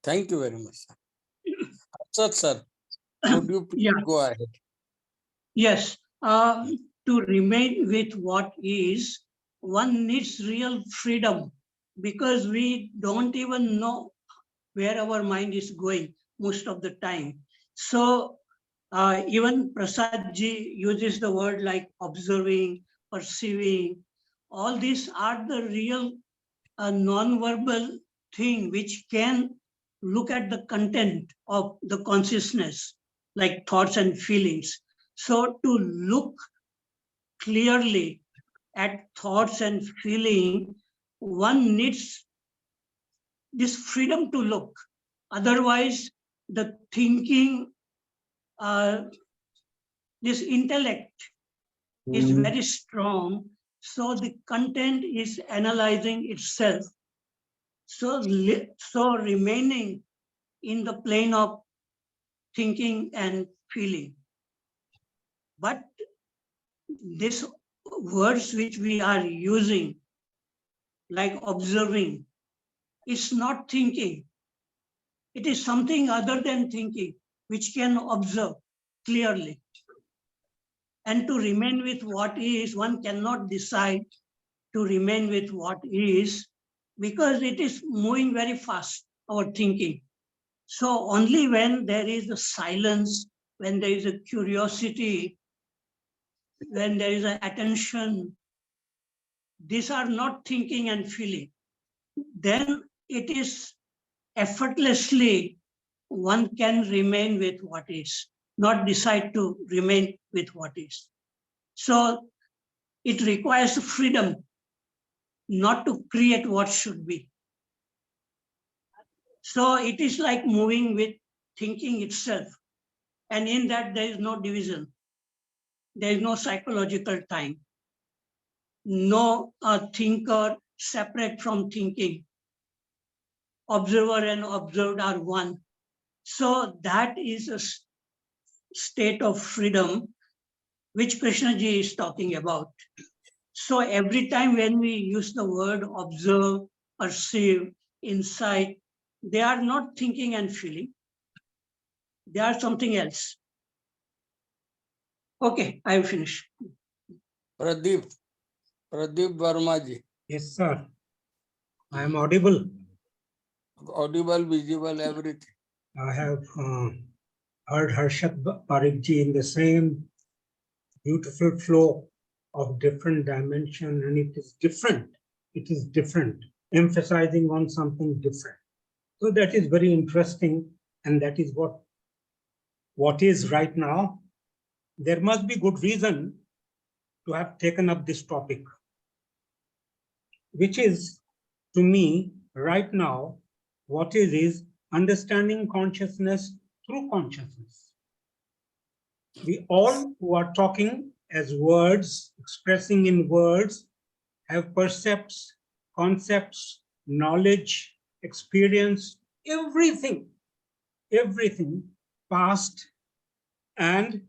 Thank you very much, sir. Harshad, sir, could you please Yeah. go ahead? Yes, to remain with what is, one needs real freedom because we don't even know where our mind is going most of the time. So even Prasad ji uses the word like observing, perceiving. All these are the real non-verbal thing which can look at the content of the consciousness, like thoughts and feelings. So to look clearly at thoughts and feeling, one needs this freedom to look. Otherwise, the thinking, this intellect is very strong. So the content is analyzing itself. So remaining in the plane of thinking and feeling. But these words which we are using, like observing, is not thinking. It is something other than thinking, which can observe clearly. And to remain with what is, one cannot decide to remain with what is, because it is moving very fast, our thinking. So only when there is a silence, when there is a curiosity, when there is an attention, these are not thinking and feeling, then it is effortlessly one can remain with what is, not decide to remain with what is. So it requires freedom not to create what should be. So it is like moving with thinking itself. And in that, there is no division. There is no psychological time. No thinker separate from thinking. Observer and observed are one. So that is a state of freedom which Krishnaji is talking about. So every time when we use the word observe, perceive, insight, they are not thinking and feeling. They are something else. Okay, I will finish. Pradeep Verma ji, Yes, sir. I am audible. audible, visible, everything. I have heard Harshad Parekh ji in the same beautiful flow of different dimension, and it is different. It is different, emphasizing on something different. So that is very interesting, and that is what is right now. There must be good reason to have taken up this topic, which is, to me, right now, what is understanding consciousness through consciousness. We all who are talking as words, expressing in words, have percepts, concepts, knowledge, experience, everything, past and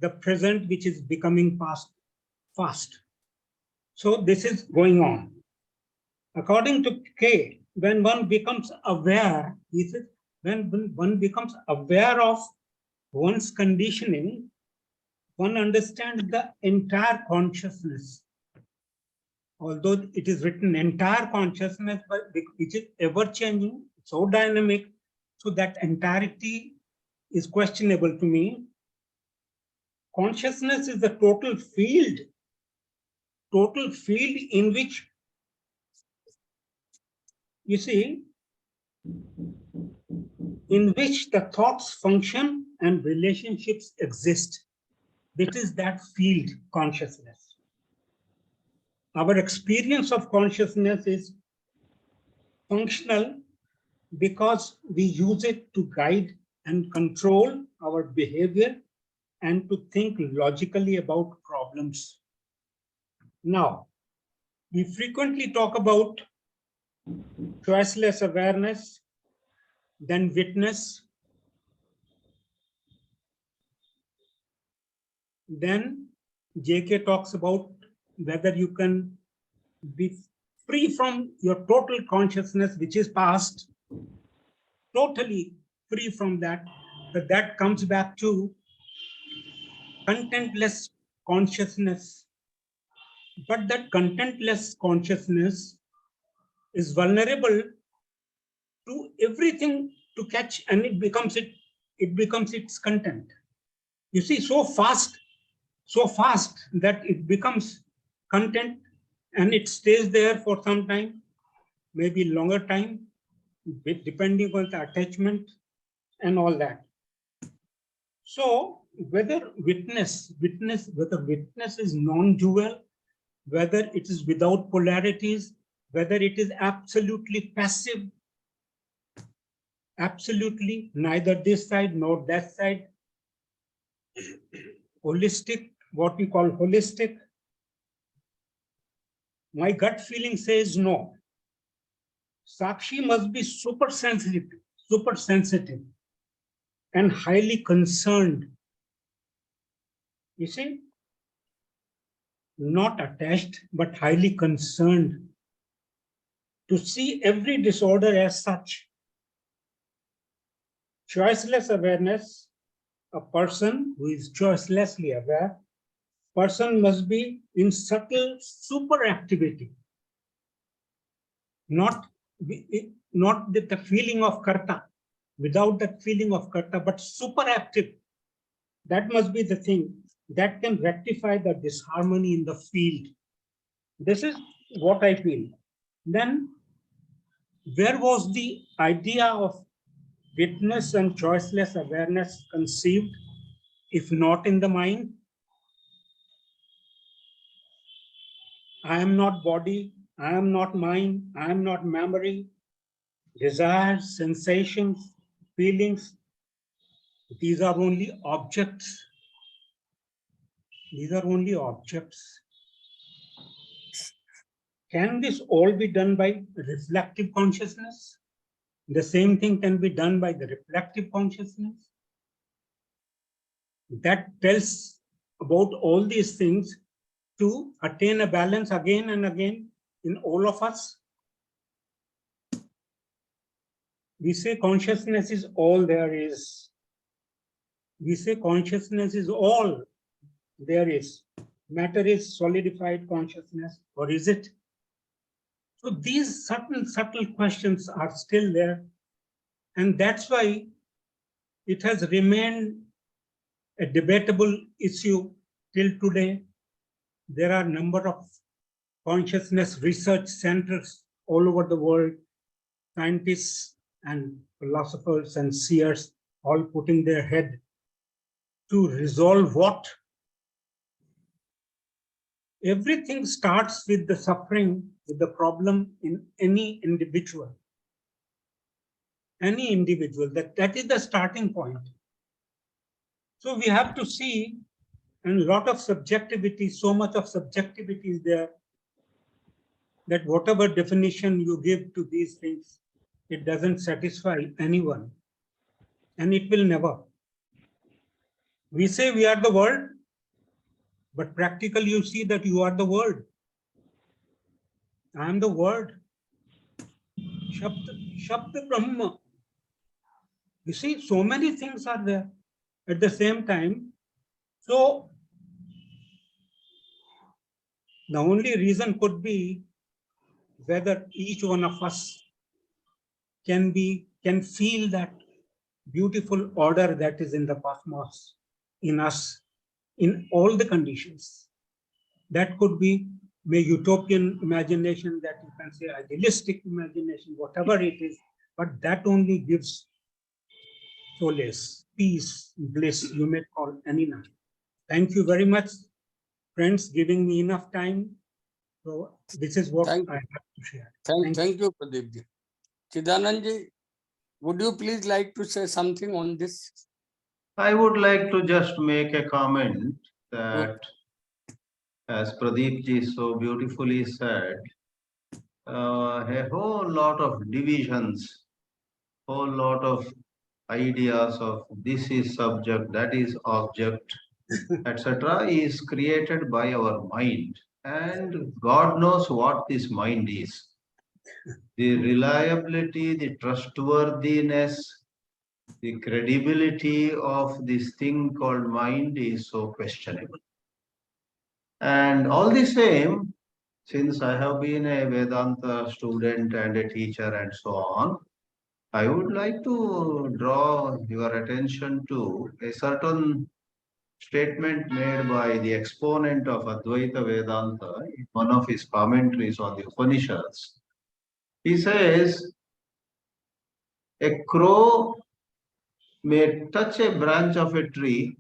the present, which is becoming past fast. So this is going on. According to K, when one becomes aware, he says, when one becomes aware of one's conditioning, one understands the entire consciousness. Although it is written entire consciousness, but which is ever changing, so dynamic, so that entirety is questionable to me. Consciousness is the total field in which, you see, in which the thoughts function and relationships exist. It is that field, consciousness. Our experience of consciousness is functional because we use it to guide and control our behavior and to think logically about problems. Now, We frequently talk about choiceless awareness, then witness, then JK talks about whether you can be free from your total consciousness, which is past, totally free from that, but that comes back to contentless consciousness. But that contentless consciousness is vulnerable to everything to catch, and it becomes its content. You see, so fast that it becomes content, and it stays there for some time, maybe longer time, depending on the attachment and all that. So whether witness is non-dual, whether it is without polarities, whether it is absolutely passive, absolutely neither this side nor that side, holistic, what we call holistic, my gut feeling says no. Sakshi must be super sensitive and highly concerned. You see, not attached, but highly concerned to see every disorder as such. Choiceless awareness, a person who is choicelessly aware, person must be in subtle super activity, not with the feeling of karta, without that feeling of karta, but super active. That must be the thing that can rectify the disharmony in the field. This is what I feel. Then, where was the idea of witness and choiceless awareness conceived, if not in the mind? I am not body, I am not mind, I am not memory, desires, sensations, feelings. These are only objects. These are only objects. Can this all be done by reflective consciousness? The same thing can be done by the reflective consciousness. That tells about all these things to attain a balance again and again in all of us. We say consciousness is all there is. We say consciousness is all there is. Matter is solidified consciousness, or is it? So these subtle questions are still there. And that's why it has remained a debatable issue till today. There are a number of consciousness research centers all over the world, scientists and philosophers and seers all putting their head to resolve what? Everything starts with the suffering, with the problem in any individual. Any individual, that is the starting point. So we have to see, and a lot of subjectivity, so much of subjectivity is there, that whatever definition you give to these things, it doesn't satisfy anyone, and it will never. We say we are the world, but practically you see that you are the word. I am the word. Shabda Brahma. You see, so many things are there at the same time. So the only reason could be whether each one of us can feel that beautiful order that is in the cosmos, in us, in all the conditions. That could be a utopian imagination, that you can say idealistic imagination, whatever it is, but that only gives solace, peace, bliss, you may call any name. Thank you very much, friends, giving me enough time. So this is what I have to share. Thank you, Pradeep ji. Chidanandji, would you please like to say something on this? I would like to just make a comment that as Pradeep ji so beautifully said, a whole lot of divisions, whole lot of ideas of this is subject, that is object, etc. is created by our mind. And God knows what this mind is. The reliability, the trustworthiness, the credibility of this thing called mind is so questionable. And all the same, since I have been a Vedanta student and a teacher and so on, I would like to draw your attention to a certain statement made by the exponent of Advaita Vedanta in one of his commentaries on the Upanishads. He says, a crow may touch a branch of a tree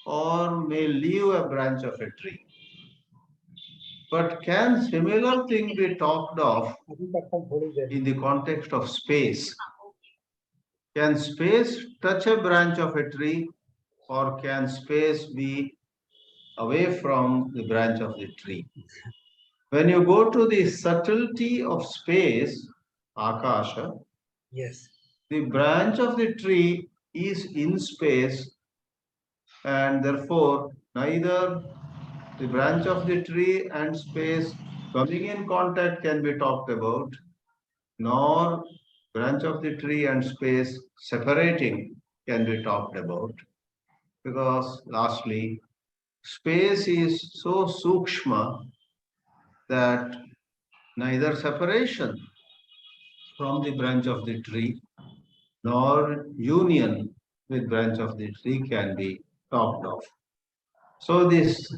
or may leave a branch of a tree. But can similar thing be talked of in the context of space? Can space touch a branch of a tree or can space be away from the branch of the tree? When you go to the subtlety of space, Akasha, Yes. the branch of the tree is in space and therefore neither the branch of the tree and space coming in contact can be talked about, nor branch of the tree and space separating can be talked about. Because lastly, space is so sukshma that neither separation from the branch of the tree nor union with branch of the tree can be talked of. So this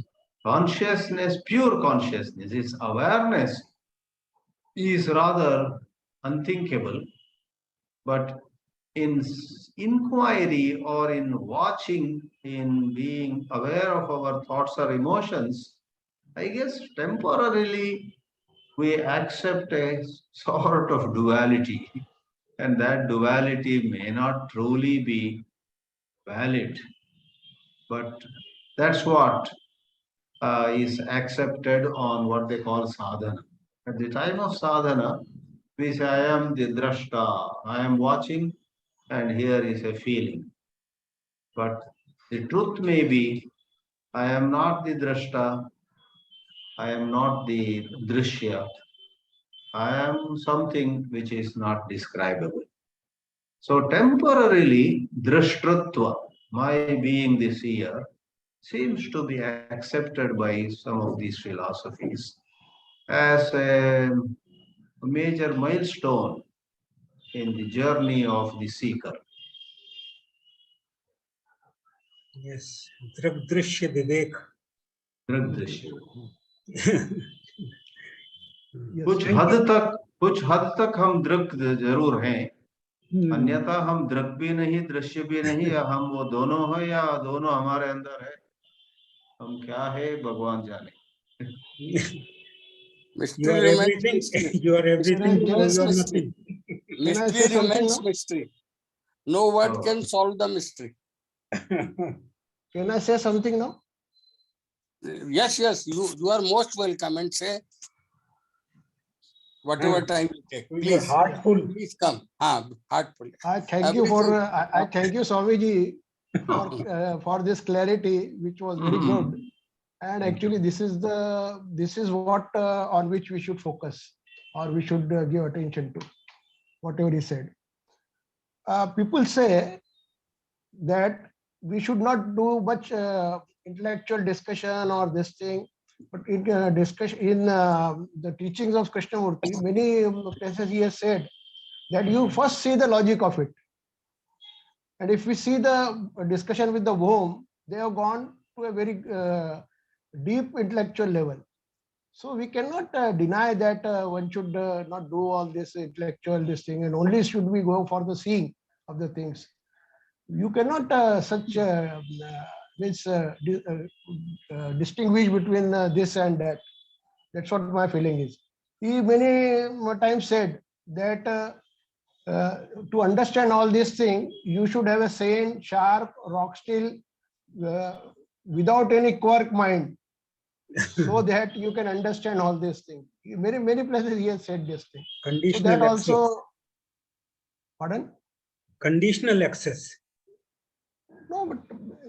consciousness, pure consciousness, this awareness is rather unthinkable, but in inquiry or in watching, in being aware of our thoughts or emotions, I guess temporarily we accept a sort of duality, and that duality may not truly be valid, but that's what is accepted on what they call sadhana. At the time of sadhana, we say, I am the drashta, I am watching, and here is a feeling. But the truth may be, I am not the drashta, I am not the drishya, I am something which is not describable. So temporarily, drishtratva, my being the seer, seems to be accepted by some of these philosophies as a major milestone in the journey of the seeker. Yes. Dragdrishya Vivek. दृग्दृश्य Yes, कुछ thank हद you. तक हम दृक जरूर हैं, अन्यथा हम दृक भी नहीं, दृश्य भी नहीं, या हम वो दोनों है या दोनों हमारे अंदर है, हम क्या है भगवान जाने. Mystery You are remains everything. mystery. You are everything. Can I You are mystery. nothing. Can I say Mystery something remains now? mystery. No word Oh. can solve the mystery. Can I say something now? Yes, yes, you are most welcome and say whatever time you take. You are Please, heartful. please come. Heartful. I thank you for I thank you, Swamiji, for this clarity, which was very good. And Thank actually, this is what on which we should focus, or we should give attention to, whatever he said. People say that we should not do much intellectual discussion or this thing, but in discussion in the teachings of Krishnamurti, many places he has said that you first see the logic of it. And if we see the discussion with the Om, they have gone to a very deep intellectual level. So we cannot deny that one should not do all this intellectual this thing, and only should we go for the seeing of the things. You cannot distinguish between this and that. That's what my feeling is. He many times said that to understand all these things, you should have a sane, sharp, rock still, without any quirk mind. so that you can understand all these things. Many places he has said this thing. So Conditional that access. also, pardon? Conditional access. No, but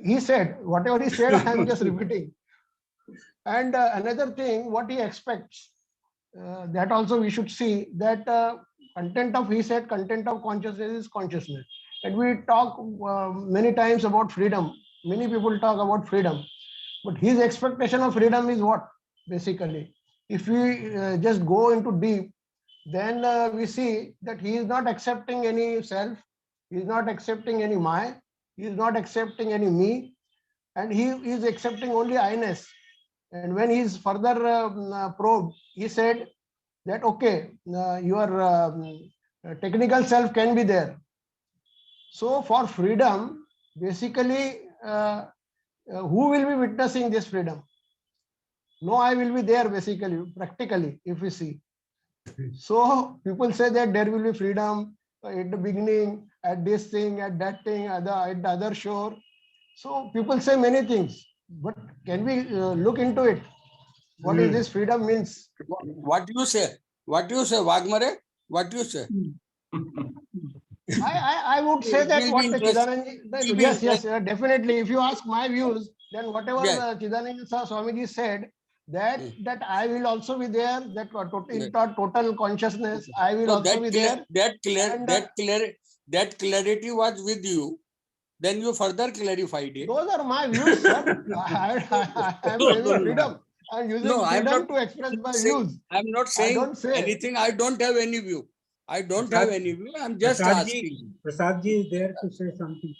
he said, whatever he said, I am just repeating. And another thing, what he expects, that also we should see that he said content of consciousness is consciousness. And we talk many times about freedom. Many people talk about freedom. But his expectation of freedom is what? Basically, if we just go into deep, then we see that he is not accepting any self, he is not accepting any Maya, he is not accepting any me, and he is accepting only I-ness. And when he is further probed, he said that, okay, your technical self can be there. So for freedom, basically, who will be witnessing this freedom? No, I will be there basically, practically, if we see. So people say that there will be freedom at the beginning, at this thing, at that thing, at the other shore. So people say many things, but can we look into it? What is this freedom means? What you say? What you say, Waghmare? What you say? I would say It that will what be the interesting. Chidanandji, yes, definitely. If you ask my views, then whatever Yes. Chidanandji Swamiji said, that I will also be there, that in Yes. total consciousness, I will So also be there. And, that clarity was with you. Then you further clarified it. those are my views, sir. I am No, having freedom. I am using No, I'm freedom not to express my saying, views. I'm not I saying don't say. anything. I don't have any view. I don't have any view. I'm just asking. Prasadji is there to say something.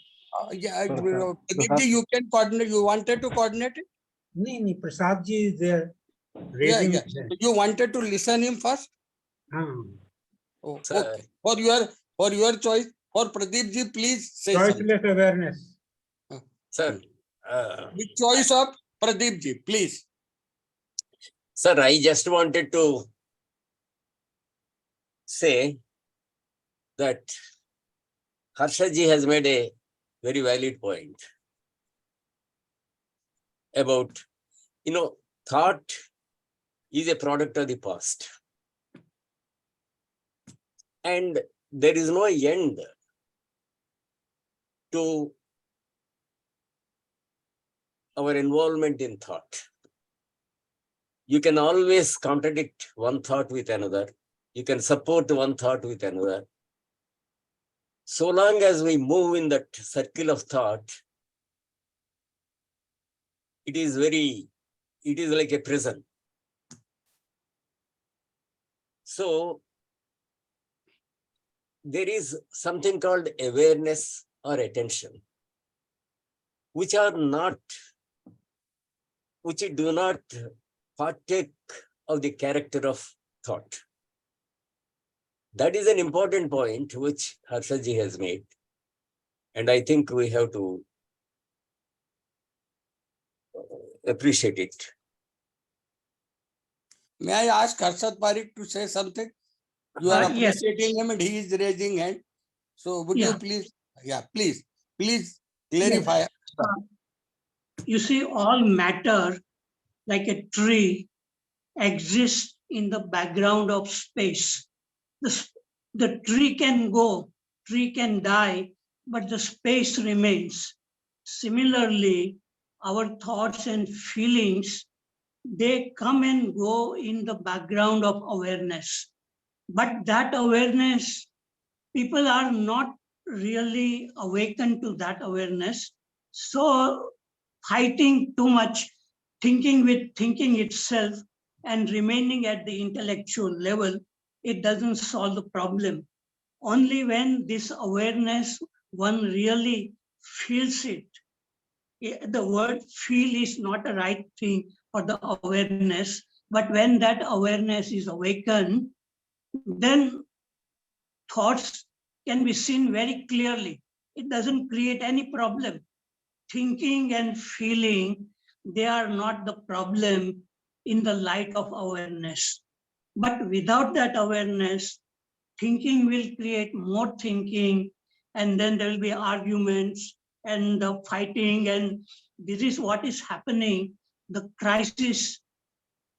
Pradeep ji, you can coordinate. You wanted to coordinate it? No, Prasadji is there. Yeah, Raising yeah. his hand. You wanted to listen him first? Oh, Sir. okay. For your choice. For Pradeep ji, please say something. Choiceless awareness. Sir, The choice of Pradeep ji, please. sir, I just wanted to say that Harshad ji has made a very valid point about, thought is a product of the past. And there is no end to our involvement in thought. You can always contradict one thought with another. You can support one thought with another. So long as we move in that circle of thought, it is like a prison. So there is something called awareness or attention, which do not partake of the character of thought. That is an important point which Harshad ji has made. And I think we have to appreciate it. May I ask Harshad Parekh to say something? You are Yes. appreciating him and he is raising hand. So would you please, please clarify. Yes. You see, all matter, like a tree, exists in the background of space. The tree can go, tree can die, but the space remains. Similarly, our thoughts and feelings, they come and go in the background of awareness. But that awareness, people are not really awakened to that awareness. So fighting too much, thinking with thinking itself and remaining at the intellectual level, it doesn't solve the problem. Only when this awareness, one really feels it. The word feel is not a right thing for the awareness, but when that awareness is awakened, then thoughts can be seen very clearly. It doesn't create any problem. Thinking and feeling, they are not the problem in the light of awareness. But without that awareness, thinking will create more thinking, and then there will be arguments and fighting, and this is what is happening. The crisis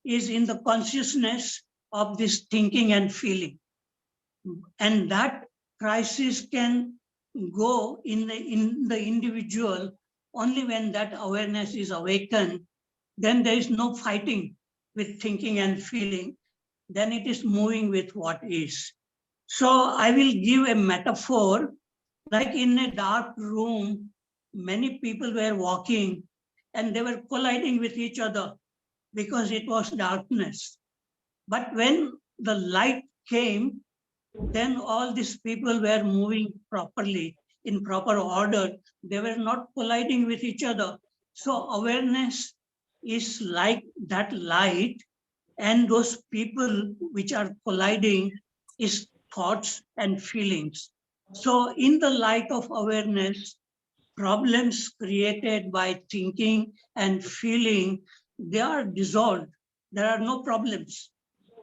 is in the consciousness of this thinking and feeling. And that crisis can go in the individual only when that awareness is awakened. Then there is no fighting with thinking and feeling. Then it is moving with what is. So I will give a metaphor, like in a dark room, many people were walking and they were colliding with each other because it was darkness. But when the light came, then all these people were moving properly, in proper order. They were not colliding with each other. So awareness is like that light, and those people which are colliding is thoughts and feelings. So in the light of awareness, problems created by thinking and feeling, they are dissolved. There are no problems.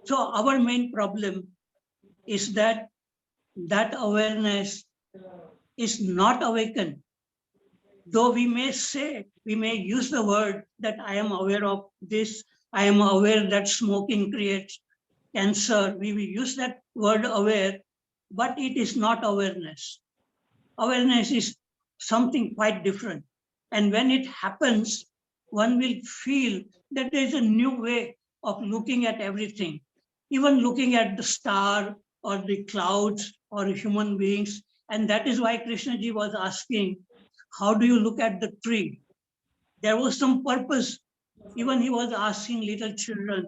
So our main problem is that awareness is not awakened. Though we may say, we may use the word that I am aware of this, I am aware that smoking creates cancer. We will use that word aware, but it is not awareness. Awareness is something quite different. And when it happens, one will feel that there is a new way of looking at everything, even looking at the star or the clouds or human beings. And that is why Krishnaji was asking, how do you look at the tree? There was some purpose. Even he was asking little children,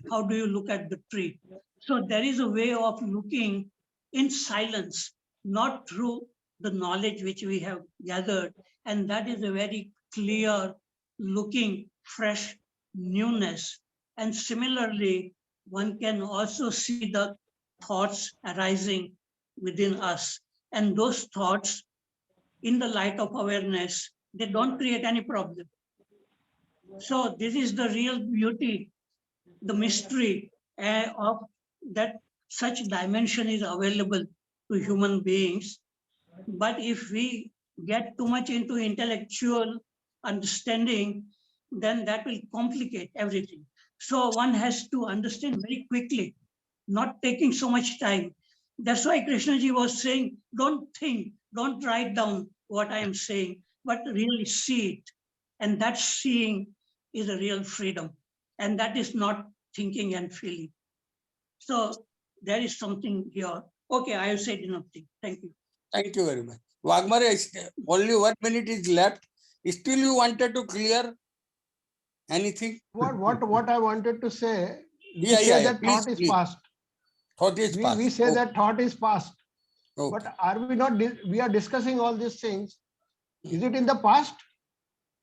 how do you look at the tree? So there is a way of looking in silence, not through the knowledge which we have gathered. And that is a very clear looking, fresh newness. And similarly, one can also see the thoughts arising within us. And those thoughts, in the light of awareness, they don't create any problem. So this is the real beauty, the mystery of that such dimension is available to human beings. But if we get too much into intellectual understanding, then that will complicate everything. So one has to understand very quickly, not taking so much time. That's why Krishnaji was saying, don't think, don't write down what I am saying, but really see it. And that seeing is a real freedom. And that is not thinking and feeling. So there is something here. Okay, I have said enough thing. Thank you. Thank you very much. Waghmare, only 1 minute is left. Still you wanted to clear anything? What I wanted to say, we Yeah, say that please, thought is please. past. Thought is past. We say Okay. that thought is past. Okay. But are we not, we are discussing all these things. Is it in the past?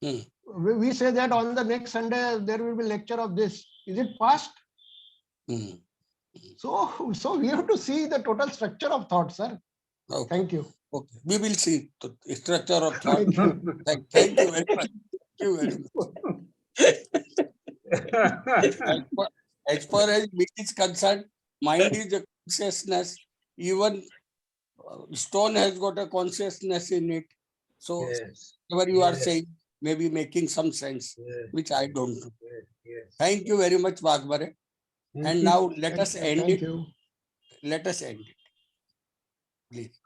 Hmm. We say that on the next Sunday, there will be lecture of this. Is it past? Hmm. So we have to see the total structure of thought, sir. Okay. Thank you. Okay. We will see the structure of thought. Thank you. Thank you very much. Thank you very much. As far as me is concerned, mind is a consciousness. Even stone has got a consciousness in it. So whatever you are saying may be making some sense, which I don't know. Thank you very much, Waghmare. And now let us end Thank it. you. Let us end it. Please.